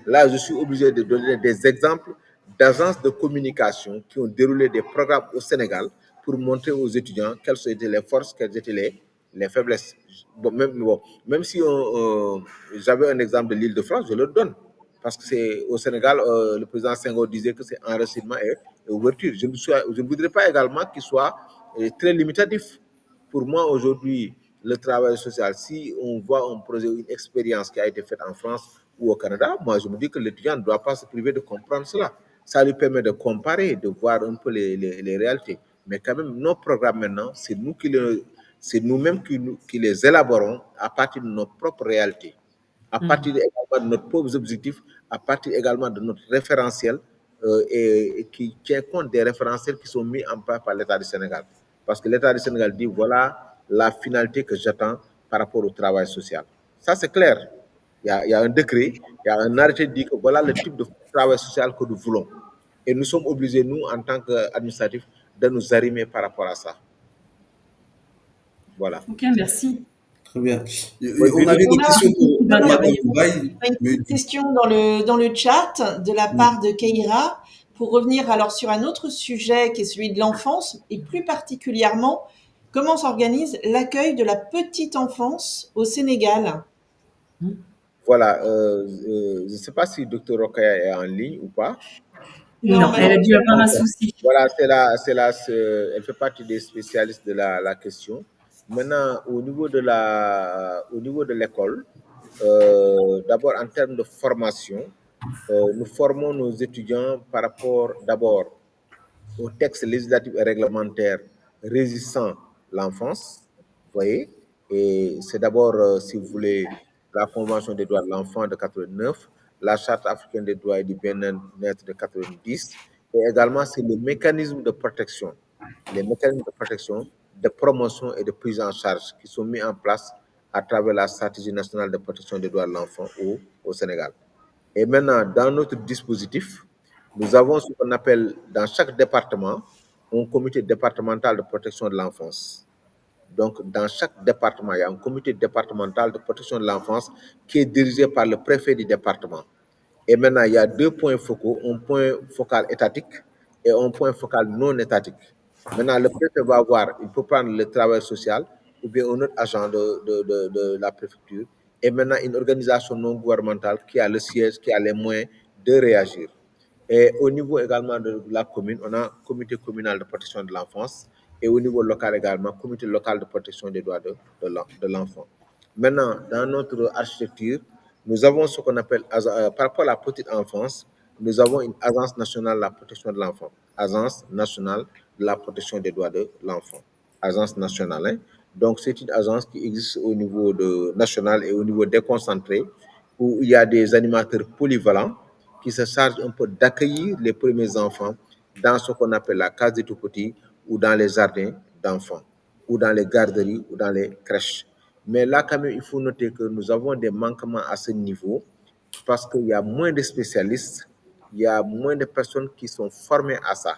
là, je suis obligé de donner des exemples d'agences de communication qui ont déroulé des programmes au Sénégal pour montrer aux étudiants quelles étaient les forces, quelles étaient les faiblesses. Même si j'avais un exemple de l'Île-de-France, je le donne. Parce que c'est au Sénégal, le président Senghor disait que c'est enracinement et ouverture. Je ne voudrais pas également qu'il soit très limitatif. Pour moi, aujourd'hui, le travail social, si on voit un projet, une expérience qui a été faite en France ou au Canada, moi, je me dis que l'étudiant ne doit pas se priver de comprendre cela. Ça lui permet de comparer, de voir un peu les réalités. Mais quand même, nos programmes maintenant, c'est nous-mêmes qui les élaborons à partir de nos propres réalités, à partir également de nos propres objectifs, à partir également de notre référentiel et qui tient compte des référentiels qui sont mis en place par l'État du Sénégal. Parce que l'État du Sénégal dit voilà la finalité que j'attends par rapport au travail social. Ça, c'est clair. Il y a un décret, il y a un arrêté qui dit que voilà le type de travail social que nous voulons. Et nous sommes obligés, nous, en tant qu'administratifs, de nous arrimer par rapport à ça. Voilà. Ok, merci. Très bien. Oui, On avait des questions pour Madame Moubaye. Une question dans le chat de la part de Keira. Pour revenir alors sur un autre sujet qui est celui de l'enfance, et plus particulièrement, comment s'organise l'accueil de la petite enfance au Sénégal? Voilà. Je ne sais pas si Dr Rokaya est en ligne ou pas. Non, elle a dû avoir un souci. Voilà, elle fait partie des spécialistes de la question. Maintenant, au niveau de l'école, d'abord en termes de formation, nous formons nos étudiants par rapport d'abord au texte législatif et réglementaire régissant l'enfance, vous voyez, et c'est d'abord, si vous voulez, la Convention des droits de l'enfant de 89, la Charte africaine des droits et du bien-être de 90, et également c'est le mécanisme de protection, les mécanismes de protection, de promotion et de prise en charge qui sont mis en place à travers la stratégie nationale de protection des droits de l'enfant au Sénégal. Et maintenant, dans notre dispositif, nous avons ce qu'on appelle dans chaque département un comité départemental de protection de l'enfance. Donc, dans chaque département, il y a un comité départemental de protection de l'enfance qui est dirigé par le préfet du département. Et maintenant, il y a deux points focaux, un point focal étatique et un point focal non étatique. Maintenant, le préfet va voir, il peut prendre le travail social ou bien un autre agent de la préfecture et maintenant une organisation non gouvernementale qui a le siège, qui a les moyens de réagir. Et au niveau également de la commune, on a un comité communal de protection de l'enfance et au niveau local également, comité local de protection des droits de l'enfant. Maintenant, dans notre architecture, nous avons ce qu'on appelle, par rapport à la petite enfance, nous avons une agence nationale de la protection de l'enfant. Agence nationale de la protection des droits de l'enfant. Agence nationale. Hein. Donc, c'est une agence qui existe au niveau national et au niveau déconcentré, où il y a des animateurs polyvalents qui se chargent un peu d'accueillir les premiers enfants dans ce qu'on appelle la case des tout-petits ou dans les jardins d'enfants, ou dans les garderies ou dans les crèches. Mais là, quand même, il faut noter que nous avons des manquements à ce niveau parce qu'il y a moins de spécialistes, il y a moins de personnes qui sont formées à ça.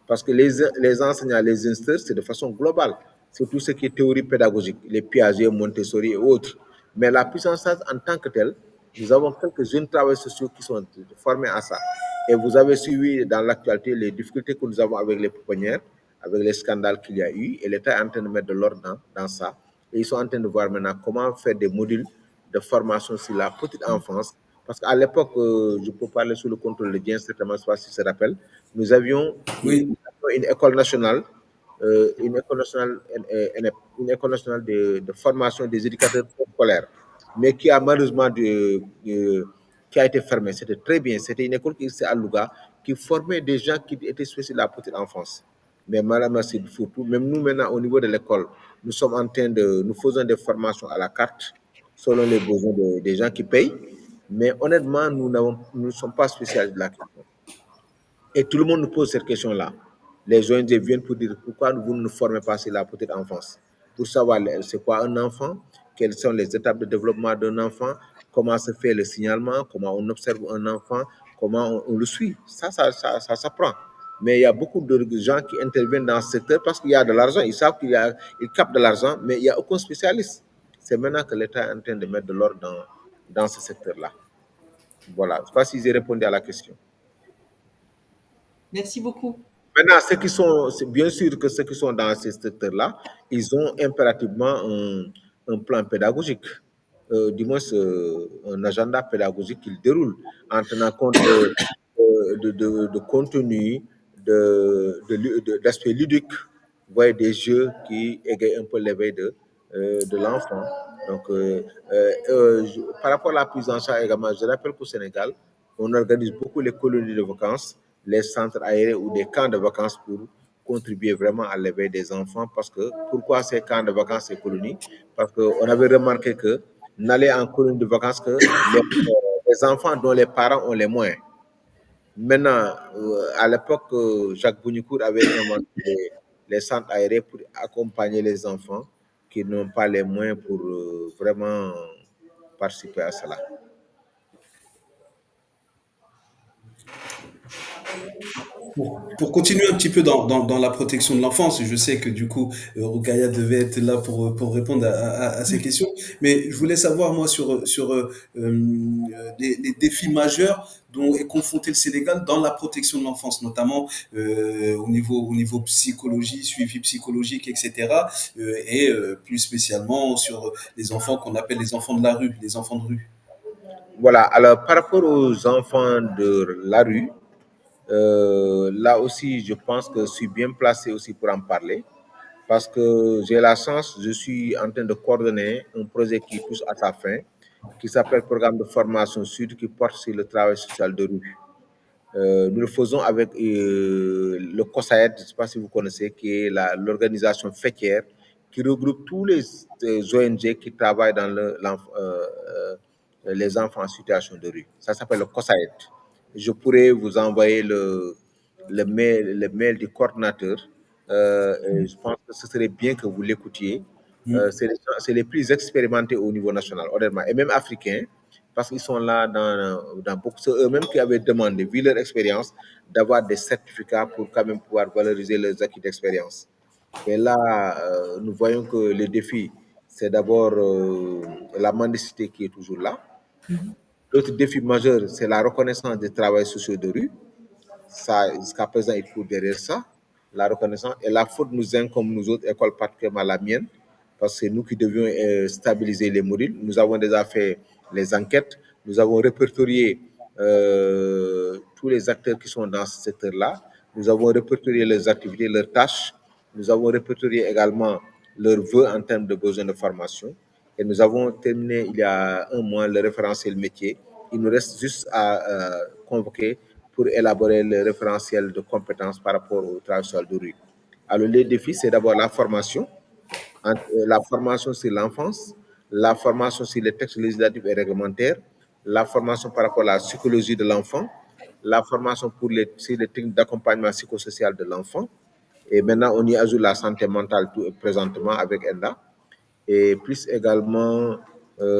Parce que les enseignants, les instructeurs, c'est de façon globale. C'est tout ce qui est théorie pédagogique, les Piaget, Montessori et autres. Mais la puissance en tant que telle, nous avons quelques jeunes travailleurs sociaux qui sont formés à ça. Et vous avez suivi dans l'actualité les difficultés que nous avons avec les pouponnières, avec les scandales qu'il y a eu. Et l'État est en train de mettre de l'ordre dans ça. Et ils sont en train de voir maintenant comment faire des modules de formation sur la petite enfance. Parce qu'à l'époque, je peux parler sous le contrôle de Dieu, certainement, pas si se rappelle, nous avions Oui, une école nationale, une école nationale, une école nationale de formation des éducateurs scolaires, mais qui a malheureusement qui a été fermée. C'était très bien. C'était une école qui existait à Louga, qui formait des gens qui étaient spécialisés de la petite enfance. Mais malheureusement, c'est surtout, même nous maintenant au niveau de l'école, nous sommes en train nous faisons des formations à la carte selon les besoins des gens qui payent. Mais honnêtement, nous ne sommes pas spécialisés de la question. Et tout le monde nous pose cette question-là. Les ONG viennent pour dire pourquoi vous ne nous formez pas sur la petite enfance. Pour savoir c'est quoi un enfant, quelles sont les étapes de développement d'un enfant, comment se fait le signalement, comment on observe un enfant, comment on le suit. Ça s'apprend. Mais il y a beaucoup de gens qui interviennent dans ce secteur parce qu'il y a de l'argent. Ils savent qu'ils captent de l'argent, mais il n'y a aucun spécialiste. C'est maintenant que l'État est en train de mettre de l'ordre dans ce secteur-là. Voilà. Je ne sais pas si j'ai répondu à la question. Merci beaucoup. Maintenant, c'est bien sûr que ceux qui sont dans ces secteurs-là, ils ont impérativement un plan pédagogique, du moins un agenda pédagogique qu'ils déroulent en tenant compte de contenu, d'aspect ludique, vous voyez, des jeux qui égayent un peu l'éveil de l'enfant. Donc, par rapport à la prise en charge également, je rappelle qu'au Sénégal, on organise beaucoup les colonies de vacances, les centres aérés ou des camps de vacances pour contribuer vraiment à l'éveil des enfants. Parce que, pourquoi ces camps de vacances et colonies? Parce qu'on avait remarqué que n'aller en colonie de vacances que les enfants dont les parents ont les moyens. Maintenant, à l'époque, Jacques Bounicourt avait inventé les centres aérés pour accompagner les enfants qui n'ont pas les moyens pour vraiment participer à cela. pour continuer un petit peu dans la protection de l'enfance, je sais que du coup, Rukaya devait être là pour répondre à ces questions, mais je voulais savoir, moi, sur les défis majeurs dont est confronté le Sénégal dans la protection de l'enfance, notamment au niveau psychologie, suivi psychologique, etc., et plus spécialement sur les enfants qu'on appelle les enfants de la rue, les enfants de rue. Voilà, alors par rapport aux enfants de la rue, là aussi, je pense que je suis bien placé aussi pour en parler parce que j'ai la chance, je suis en train de coordonner un projet qui touche à sa fin, qui s'appelle Programme de formation Sud, qui porte sur le travail social de rue. Nous le faisons avec le COSAED, je ne sais pas si vous connaissez, qui est l'organisation fêtière qui regroupe tous les ONG qui travaillent dans les enfants en situation de rue. Ça s'appelle le COSAED. Je pourrais vous envoyer le mail du coordinateur. Et je pense que ce serait bien que vous l'écoutiez. C'est les plus expérimentés au niveau national, honnêtement, et même africains, parce qu'ils sont là dans beaucoup. C'est eux-mêmes qui avaient demandé, vu leur expérience, d'avoir des certificats pour quand même pouvoir valoriser leurs acquis d'expérience. Et là, nous voyons que le défi, c'est d'abord la mendicité qui est toujours là. L'autre défi majeur, c'est la reconnaissance des travailleurs sociaux de rue. Ça, jusqu'à présent, il faut derrière ça, la reconnaissance. Et la faute nous incombe, nous autres écoles, particulièrement la mienne, parce que c'est nous qui devions stabiliser les modules. Nous avons déjà fait les enquêtes, nous avons répertorié tous les acteurs qui sont dans ce secteur-là, nous avons répertorié leurs activités, leurs tâches, nous avons répertorié également leurs vœux en termes de besoins de formation, et nous avons terminé il y a un mois le référentiel métier. Il nous reste juste à convoquer pour élaborer le référentiel de compétences par rapport au travail social de rue. Alors, les défis, c'est d'abord la formation sur l'enfance, la formation sur les textes législatifs et réglementaires, la formation par rapport à la psychologie de l'enfant, la formation sur les techniques d'accompagnement psychosocial de l'enfant. Et maintenant, on y ajoute la santé mentale présentement avec ENDA. Et plus également,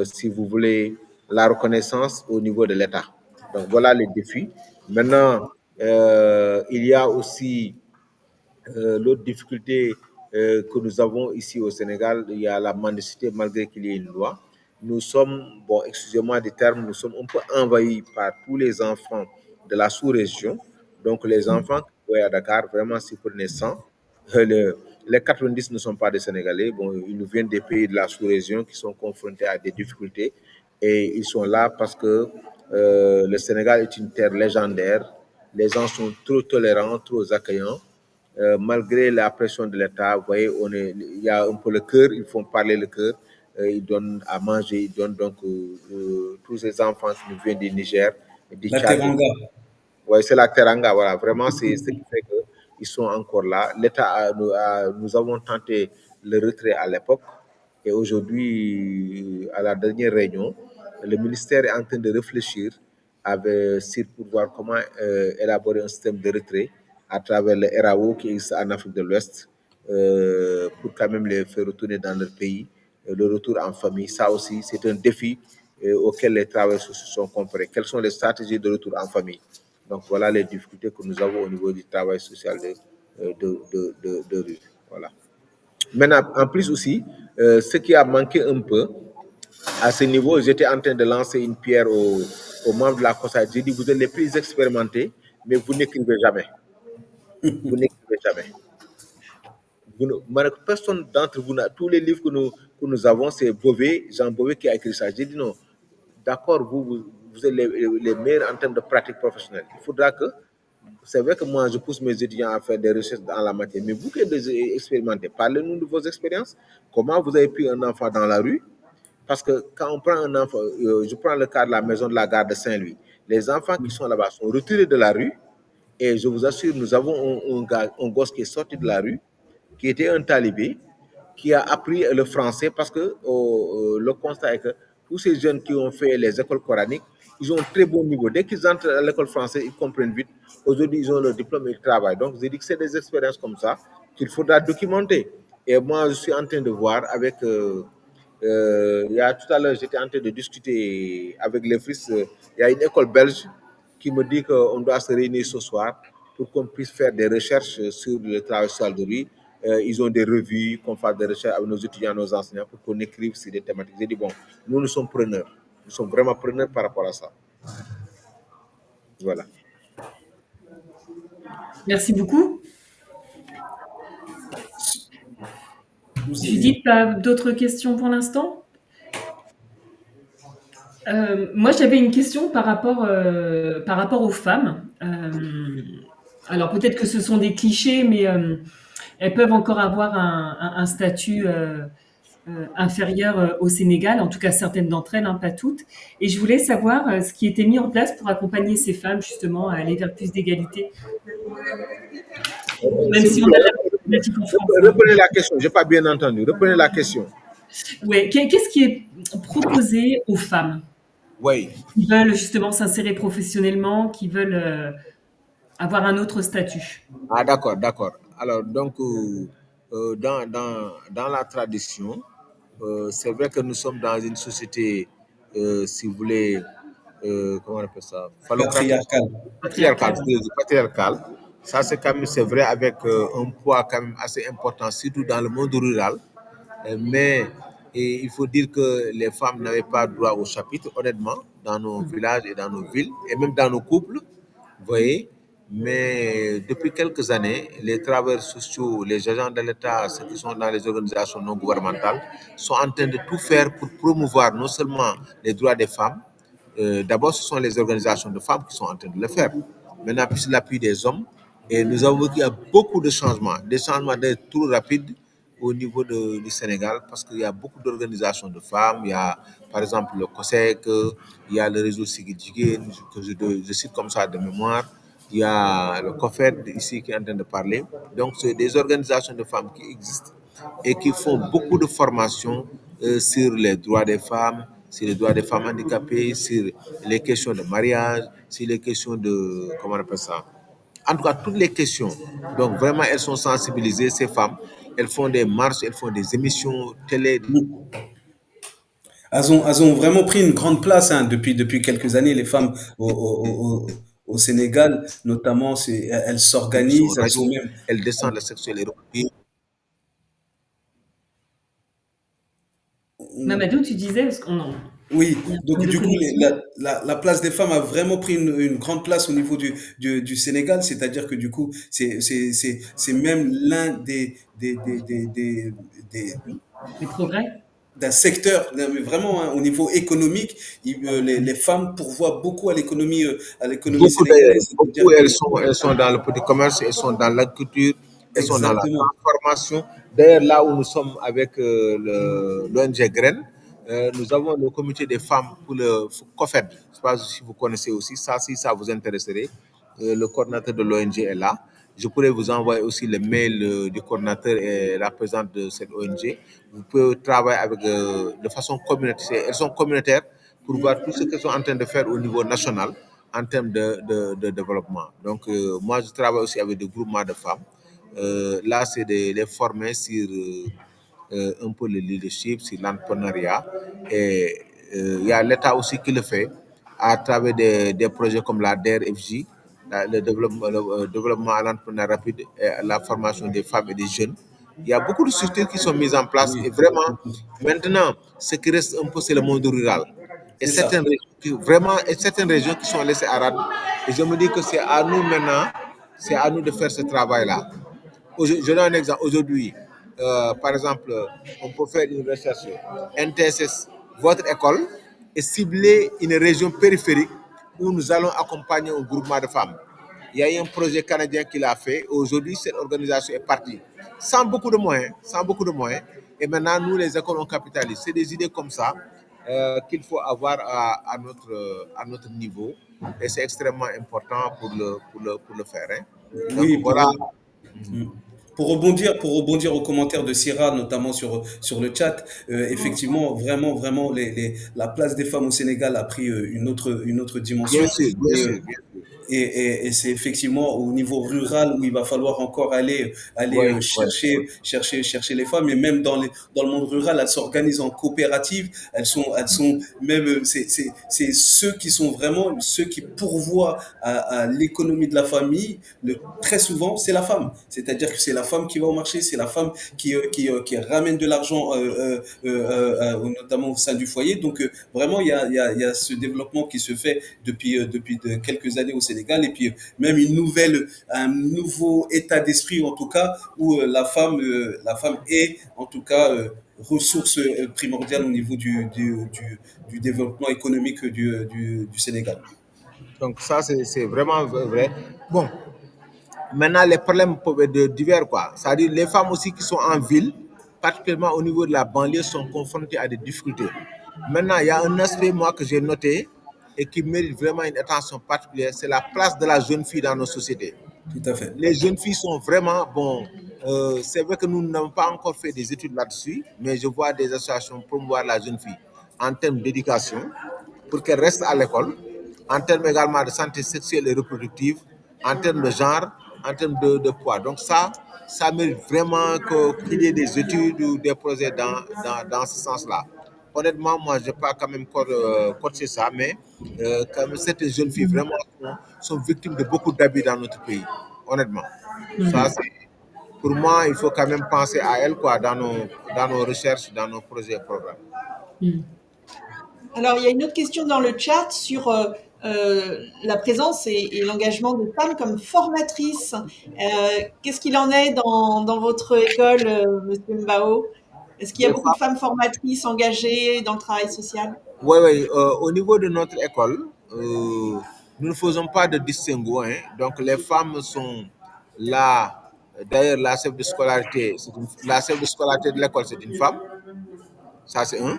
si vous voulez, la reconnaissance au niveau de l'État. Donc, voilà les défis. Maintenant, il y a aussi l'autre difficulté que nous avons ici au Sénégal, il y a la mendicité malgré qu'il y ait une loi. Nous sommes, bon, excusez-moi des termes, nous sommes un peu envahis par tous les enfants de la sous-région. Donc, les enfants qui sont à Dakar, vraiment, si vous prenez 100, les 90 ne sont pas des Sénégalais. Bon, ils nous viennent des pays de la sous-région qui sont confrontés à des difficultés. Et ils sont là parce que le Sénégal est une terre légendaire. Les gens sont trop tolérants, trop accueillants. Malgré la pression de l'État, vous voyez, il y a un peu le cœur, ils font parler le cœur, ils donnent à manger, ils donnent donc tous ces enfants qui nous viennent du Niger, du La Tchad. teranga. Oui, c'est la teranga, voilà, vraiment, c'est ce qui fait qu'ils sont encore là. L'État, nous avons tenté le retrait à l'époque, et aujourd'hui, à la dernière réunion, le ministère est en train de réfléchir pour voir comment élaborer un système de retrait à travers le RAO qui existe en Afrique de l'Ouest pour quand même les faire retourner dans leur pays, le retour en famille. Ça aussi, c'est un défi auquel les travailleurs sociaux sont confrontés. Quelles sont les stratégies de retour en famille? Donc, voilà les difficultés que nous avons au niveau du travail social de rue. Voilà. Maintenant, en plus aussi, ce qui a manqué un peu, à ce niveau, j'étais en train de lancer une pierre aux membres de la COSAD. J'ai dit, vous êtes les plus expérimentés, mais vous n'écrivez jamais. Vous n'écrivez jamais. Personne d'entre vous, tous les livres que nous avons, c'est Jean Beauvais qui a écrit ça. J'ai dit non, d'accord, vous êtes les meilleurs en termes de pratique professionnelle. Il faudra que, c'est vrai que moi, je pousse mes étudiants à faire des recherches dans la matière, mais vous qui êtes expérimentés, parlez-nous de vos expériences. Comment vous avez pris un enfant dans la rue? Parce que quand on prend un enfant, je prends le cas de la maison de la gare de Saint-Louis, les enfants qui sont là-bas sont retirés de la rue, et je vous assure, nous avons un gosse qui est sorti de la rue, qui était un talibé, qui a appris le français parce que le constat est que tous ces jeunes qui ont fait les écoles coraniques, ils ont un très bon niveau. Dès qu'ils entrent à l'école française, ils comprennent vite. Aujourd'hui, ils ont leur diplôme et ils travaillent. Donc, j'ai dit que c'est des expériences comme ça qu'il faudra documenter. Et moi, je suis en train de voir avec... il y a tout à l'heure, j'étais en train de discuter avec les fils. Il y a une école belge qui me dit qu'on doit se réunir ce soir pour qu'on puisse faire des recherches sur le travail social de rue. Ils ont des revues, qu'on fasse des recherches avec nos étudiants, nos enseignants pour qu'on écrive sur des thématiques. J'ai dit, bon, nous sommes preneurs. Nous sommes vraiment preneurs par rapport à ça. Voilà. Merci beaucoup. Judith, pas d'autres questions pour l'instant? Moi, j'avais une question par rapport aux femmes. Alors, peut-être que ce sont des clichés, mais elles peuvent encore avoir un statut inférieur au Sénégal, en tout cas certaines d'entre elles, hein, pas toutes. Et je voulais savoir ce qui était mis en place pour accompagner ces femmes, justement, à aller vers plus d'égalité. Même si on a la problématique en France. Reprenez la question, je n'ai pas bien entendu. Reprenez la question. Oui, qu'est-ce qui est proposé aux femmes qui veulent justement s'insérer professionnellement, qui veulent avoir un autre statut? Ah, d'accord. Alors, donc, dans la tradition, c'est vrai que nous sommes dans une société, si vous voulez, comment on appelle ça? Patriarcale. Ça, c'est quand même, c'est vrai, avec un poids quand même assez important, surtout dans le monde rural. Mais il faut dire que les femmes n'avaient pas droit au chapitre, honnêtement. dans nos villages et dans nos villes, et même dans nos couples, vous voyez. Mais depuis quelques années, les travailleurs sociaux, les agents de l'État, ceux qui sont dans les organisations non gouvernementales, sont en train de tout faire pour promouvoir non seulement les droits des femmes. D'abord, ce sont les organisations de femmes qui sont en train de le faire. Maintenant, plus l'appui des hommes. Et nous avons vu qu'il y a beaucoup de changements, des changements trop rapides au niveau du Sénégal, parce qu'il y a beaucoup d'organisations de femmes. Il y a, par exemple, le COSEC, il y a le réseau Sigil Jigéen, que je cite comme ça de mémoire. Il y a le COFED ici qui est en train de parler. Donc, c'est des organisations de femmes qui existent et qui font beaucoup de formations sur les droits des femmes, sur les droits des femmes handicapées, sur les questions de mariage, sur les questions de, comment on appelle ça, en tout cas, toutes les questions. Donc, vraiment, elles sont sensibilisées, ces femmes. Elles font des marches, elles font des émissions télé. Elles ont vraiment pris une grande place hein, depuis quelques années, les femmes au Sénégal, notamment, elles Émissions s'organisent, elles sont radio, même... elles descendent la sexuelle et reproductive. Mamadou, tu disais, parce Oui, on donc de du coup, connexion. la place des femmes a vraiment pris une grande place au niveau du Sénégal, c'est-à-dire que du coup, c'est même l'un des, Les progrès. d'un secteur, mais vraiment hein, au niveau économique, les femmes pourvoient beaucoup à l'économie Beaucoup d'ailleurs, sénégalaise. C'est-à-dire beaucoup, que, elles sont dans le petit commerce, elles sont dans l'agriculture, elles sont dans la exactement, transformation. D'ailleurs, là où nous sommes avec l'ONG Graines, nous avons le comité des femmes pour le COFED. Je ne sais pas si vous connaissez aussi ça, si ça vous intéresserait. Le coordinateur de l'ONG est là. Je pourrais vous envoyer aussi le mail du coordinateur et la présidente de cette ONG. Vous pouvez travailler avec, de façon communautaire. Elles sont communautaires pour voir tout ce qu'elles sont en train de faire au niveau national en termes de développement. Donc, moi, je travaille aussi avec des groupements de femmes. Là, c'est de les former sur un peu le leadership, sur l'entrepreneuriat. Et il y a l'État aussi qui le fait à travers des projets comme la DER-FJ, le développement à l'entrepreneuriat rapide et la formation des femmes et des jeunes. Il y a beaucoup de structures qui sont mises en place et oui, vraiment, maintenant, ce qui reste un peu, c'est le monde rural. Et c'est ça. certaines régions qui sont laissées à rade. Et je me dis que c'est à nous maintenant, c'est à nous de faire ce travail-là. Je donne un exemple. Aujourd'hui, par exemple, on peut faire une recherche NTSS, votre école, et cibler une région périphérique où nous allons accompagner un groupement de femmes. Il y a eu un projet canadien qui l'a fait. Aujourd'hui, cette organisation est partie. Sans beaucoup de moyens, sans beaucoup de moyens. Et maintenant, nous, les écoles, on capitalise. C'est des idées comme ça qu'il faut avoir à notre niveau. Et c'est extrêmement important pour le faire. Hein. Donc, Oui, voilà. pour rebondir aux commentaires de Syrah, notamment sur le chat, effectivement, vraiment, la place des femmes au Sénégal a pris une autre Bien dimension. sûr, bien Et, sûr, bien sûr. et c'est effectivement au niveau rural où il va falloir encore aller Oui, oui, oui. chercher les femmes. Et même dans le monde rural, elles s'organisent en coopérative. Elles sont même, c'est ceux qui sont vraiment, ceux qui pourvoient à l'économie de la famille. Très souvent, c'est la femme. C'est-à-dire que c'est la femme qui va au marché, c'est la femme qui ramène de l'argent, notamment au sein du foyer. Donc, vraiment, il y a ce développement qui se fait depuis quelques années au Sénégal et puis même un nouveau état d'esprit en tout cas où la femme est en tout cas ressource primordiale au niveau du développement économique du Sénégal. Donc ça, c'est vraiment vrai. Bon, maintenant, les problèmes peuvent être divers, quoi. C'est-à-dire les femmes aussi qui sont en ville, particulièrement au niveau de la banlieue, sont confrontées à des difficultés. Maintenant, il y a un aspect, moi, que j'ai noté et qui mérite vraiment une attention particulière, c'est la place de la jeune fille dans nos sociétés. Tout à fait. Les jeunes filles sont vraiment, bon, c'est vrai que nous n'avons pas encore fait des études là-dessus, mais je vois des associations promouvoir la jeune fille en termes d'éducation pour qu'elle reste à l'école, en termes également de santé sexuelle et reproductive, en termes de genre, en termes de poids. Donc ça mérite vraiment qu'il y ait des études ou des projets dans ce sens-là. Honnêtement, moi, je n'ai pas quand même coaché ça, mais quand même, certaines jeunes filles vraiment sont victimes de beaucoup d'abus dans notre pays. Honnêtement. Ça, pour moi, il faut quand même penser à elles quoi, dans nos recherches, dans nos projets et programmes. Alors, il y a une autre question dans le chat sur la présence et l'engagement des femmes comme formatrices. Qu'est-ce qu'il en est dans votre école, Monsieur Mbao? Est-ce qu'il y a Les beaucoup de femmes. femmes formatrices engagées dans le travail social? Oui, oui. Au niveau de notre école, nous ne faisons pas de distinguo, hein. Donc, les femmes sont là. D'ailleurs, la chef de scolarité, la chef de scolarité de l'école, c'est une femme. Ça, c'est un.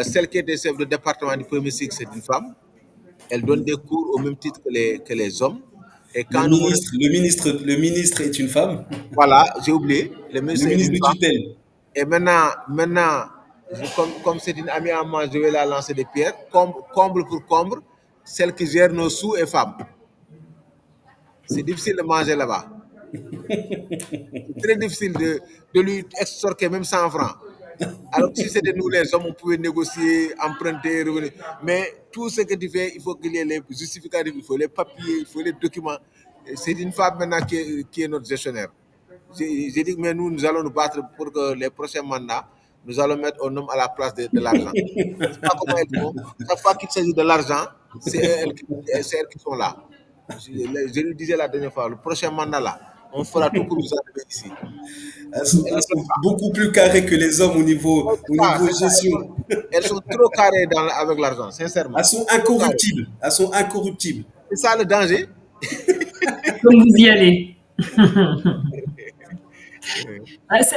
Celle qui était chef de département du premier cycle, c'est une femme. Elle donne des cours au même titre que les hommes. Et quand nous venons, Le ministre est une femme. voilà, j'ai oublié, le Le ministre est ministre une de femme. tutelle. Et maintenant, comme c'est une amie à moi, je vais la lancer des pierres. Comble pour comble, celle qui gère nos sous est femme. C'est difficile de manger là-bas. C'est très difficile de lui extorquer même 100 francs. Alors que si c'était nous les hommes, on pouvait négocier, emprunter, revenir. Mais tout ce que tu fais, il faut qu'il y ait les justificatifs, il faut les papiers, il faut les documents. C'est une femme maintenant qui est notre gestionnaire. J'ai dit, mais nous allons nous battre pour que les prochains mandats, nous allons mettre un homme à la place de l'argent. Je ne sais pas comment elles font. Chaque fois qu'il s'agit de l'argent, c'est elles qui sont là. Je lui disais la dernière fois, le prochain mandat là, on fera tout pour nous arriver ici. Elles sont beaucoup plus carrées que les hommes Ouais, au c'est ça, niveau c'est ça. gestion. Elles sont trop carrées avec l'argent, sincèrement. Elles sont Trop carrées. incorruptibles. Elles sont incorruptibles. C'est ça le danger. Comme vous y allez.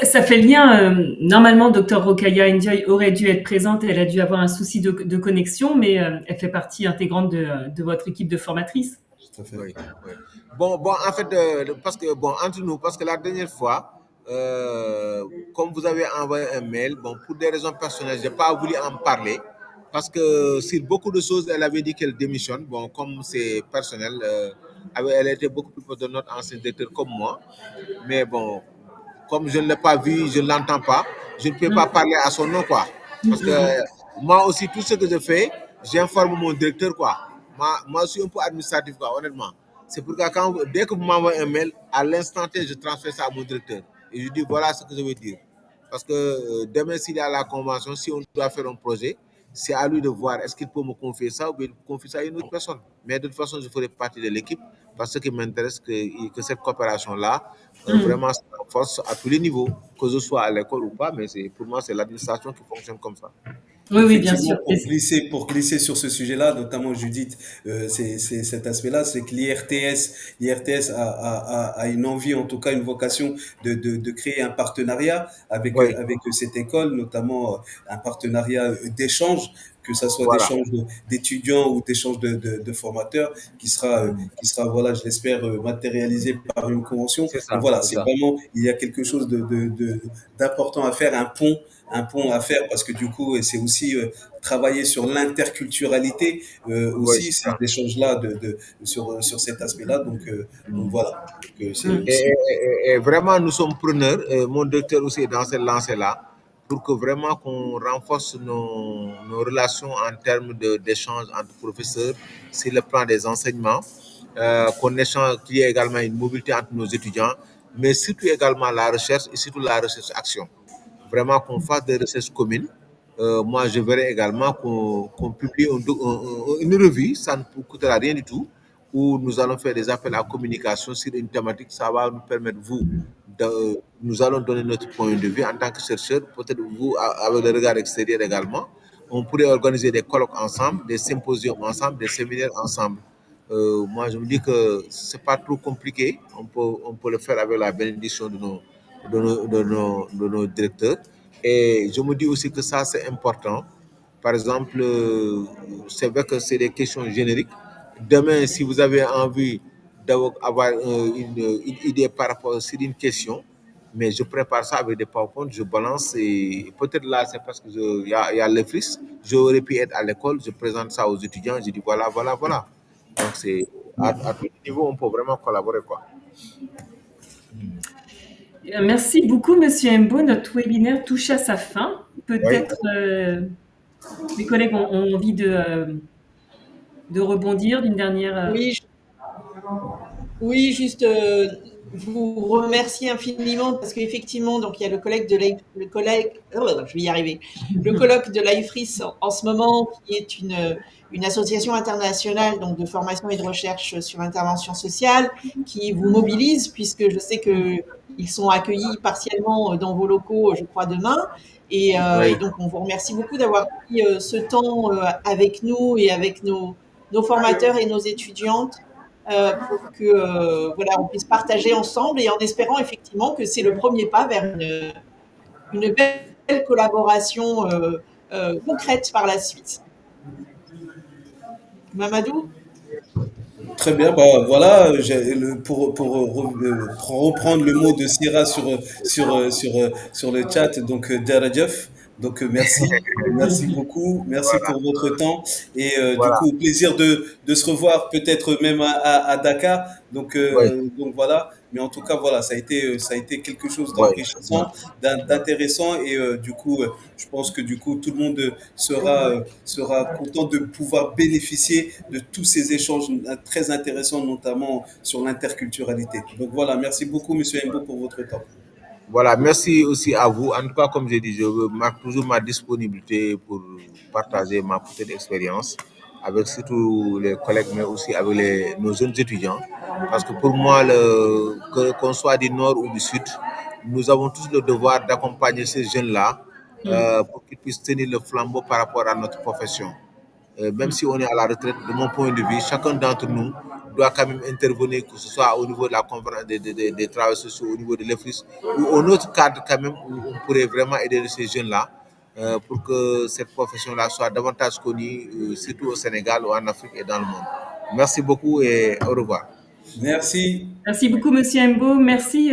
Ça fait le lien. Normalement, Dr Rokhaya Ndiaye aurait dû être présente. Elle a dû avoir un souci de connexion, mais elle fait partie intégrante de votre équipe de formatrices. Tout à fait. Oui, oui. Bon, en fait, parce que, entre nous, parce que la dernière fois, comme vous avez envoyé un mail, pour des raisons personnelles, je n'ai pas voulu en parler. Parce que sur beaucoup de choses, elle avait dit qu'elle démissionne. Bon, comme c'est personnel, elle était beaucoup plus proche de notre ancien directeur comme moi. Mais bon, comme je ne l'ai pas vu, je ne l'entends pas, je ne peux pas parler à son nom, quoi. Parce que moi aussi, tout ce que je fais, j'informe mon directeur, quoi. Moi, je suis un peu administratif, quoi, honnêtement. C'est pourquoi dès que vous m'envoyez un mail, à l'instant T, je transfère ça à mon directeur. Et je dis, voilà ce que je veux dire. Parce que demain, s'il y a la convention, si on doit faire un projet, c'est à lui de voir est-ce qu'il peut me confier ça ou bien confier ça à une autre personne. Mais de toute façon, je ferai partie de l'équipe parce que ce qui m'intéresse, que cette coopération-là, vraiment, se renforce à tous les niveaux, que ce soit à l'école ou pas, mais pour moi, c'est l'administration qui fonctionne comme ça. Oui, bien sûr. Pour glisser sur ce sujet-là, notamment Judith, c'est cet aspect-là, c'est que l'IRTS a une envie, en tout cas une vocation de créer un partenariat avec, Oui. avec cette école, notamment un partenariat d'échange, que ça soit Voilà. d'échange d'étudiants ou d'échange de formateurs, qui sera, voilà, je l'espère, matérialisé par une convention. C'est ça. Donc voilà, C'est c'est ça. vraiment, il y a quelque chose d'important à faire, un pont à faire parce que du coup, c'est aussi travailler sur l'interculturalité Oui, aussi, c'est ces ça. échanges-là sur cet aspect-là. Donc voilà. Donc, Et vraiment, nous sommes preneurs. Mon docteur aussi est dans cette lancée-là pour que vraiment qu'on renforce nos relations en termes d'échange entre professeurs sur le plan des enseignements, qu'on échange, qu'il y ait également une mobilité entre nos étudiants, mais surtout également la recherche et surtout la recherche-action. Vraiment qu'on fasse des recherches communes. Moi, je verrai également qu'on publie une revue, ça ne coûtera rien du tout, où nous allons faire des appels à communication sur une thématique. Ça va nous permettre, nous allons donner notre point de vue en tant que chercheurs, peut-être vous, avec le regard extérieur également. On pourrait organiser des colloques ensemble, des symposiums ensemble, des séminaires ensemble. Moi, je me dis que c'est pas trop compliqué. On peut le faire avec la bénédiction de nos directeurs. Et je me dis aussi que ça, c'est important. Par exemple, c'est vrai que c'est des questions génériques. Demain, si vous avez envie d'avoir une idée par rapport à une question, mais je prépare ça avec des PowerPoint, je balance et peut-être là, c'est parce que il y a les frisques. J'aurais pu être à l'école, je présente ça aux étudiants, je dis voilà. Donc, c'est à tous les niveaux, on peut vraiment collaborer, quoi. Merci beaucoup, Monsieur Mbo. Notre webinaire touche à sa fin. Peut-être mes collègues ont envie de rebondir d'une dernière. Oui, juste vous remercier infiniment parce qu'effectivement, donc il y a le collègue de le collègue, oh, je vais y arriver, le colloque de l'IFRIS en ce moment, qui est une association internationale donc de formation et de recherche sur l'intervention sociale, qui vous mobilise puisque je sais que ils sont accueillis partiellement dans vos locaux, je crois demain. Et Oui. donc on vous remercie beaucoup d'avoir pris ce temps avec nous et avec nos formateurs et nos étudiantes pour que voilà, on puisse partager ensemble et en espérant effectivement que c'est le premier pas vers une belle collaboration concrète par la suite. Mamadou? Très bien, bah voilà, pour reprendre le mot de Syrah sur le chat, donc Darajaf, donc merci beaucoup, merci Voilà, pour votre temps et du voilà. coup au plaisir de se revoir peut-être même à Dakar, Oui, donc voilà, mais en tout cas voilà, ça a été quelque chose oui. d'enrichissant, d'intéressant et du coup je pense que du coup tout le monde sera content de pouvoir bénéficier de tous ces échanges très intéressants, notamment sur l'interculturalité. Donc voilà, merci beaucoup, Monsieur Mbo, pour votre temps. Voilà, merci aussi à vous. En tout cas, comme j'ai dit, marque toujours ma disponibilité pour partager ma petite expérience avec surtout les collègues, mais aussi avec nos jeunes étudiants. Parce que pour moi, qu'on soit du nord ou du sud, nous avons tous le devoir d'accompagner ces jeunes-là pour qu'ils puissent tenir le flambeau par rapport à notre profession. Même si on est à la retraite, de mon point de vue, chacun d'entre nous doit quand même intervenir, que ce soit au niveau de la conférence des travailleurs sociaux, au niveau de l'EFRIS, ou un autre cadre quand même où on pourrait vraiment aider ces jeunes-là pour que cette profession-là soit davantage connue, surtout au Sénégal ou en Afrique et dans le monde. Merci beaucoup et au revoir. Merci. Merci beaucoup, Monsieur Mbo. Merci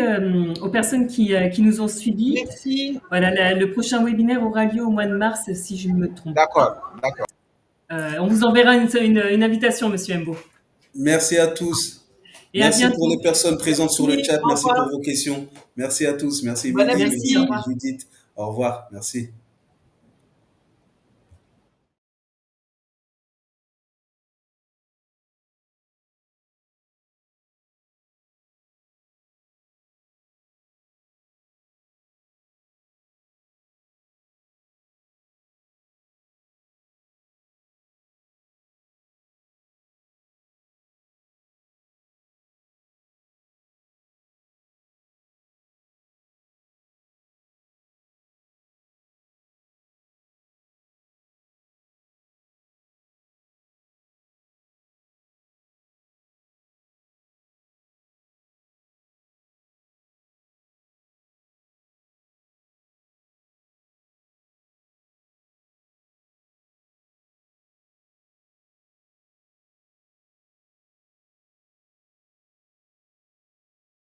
aux personnes qui nous ont suivis. Merci. Voilà, le prochain webinaire aura lieu au mois de mars, si je ne me trompe D'accord, pas. d'accord. On vous enverra une invitation, Monsieur Mbo. Merci à tous. Et à Merci pour les bientôt. personnes présentes sur le Merci. chat. Au Merci pour revoir. vos questions. Merci à tous. Merci Bon Mehdi, appétit. Au Merci. merci revoir. Judith. Au revoir. Merci.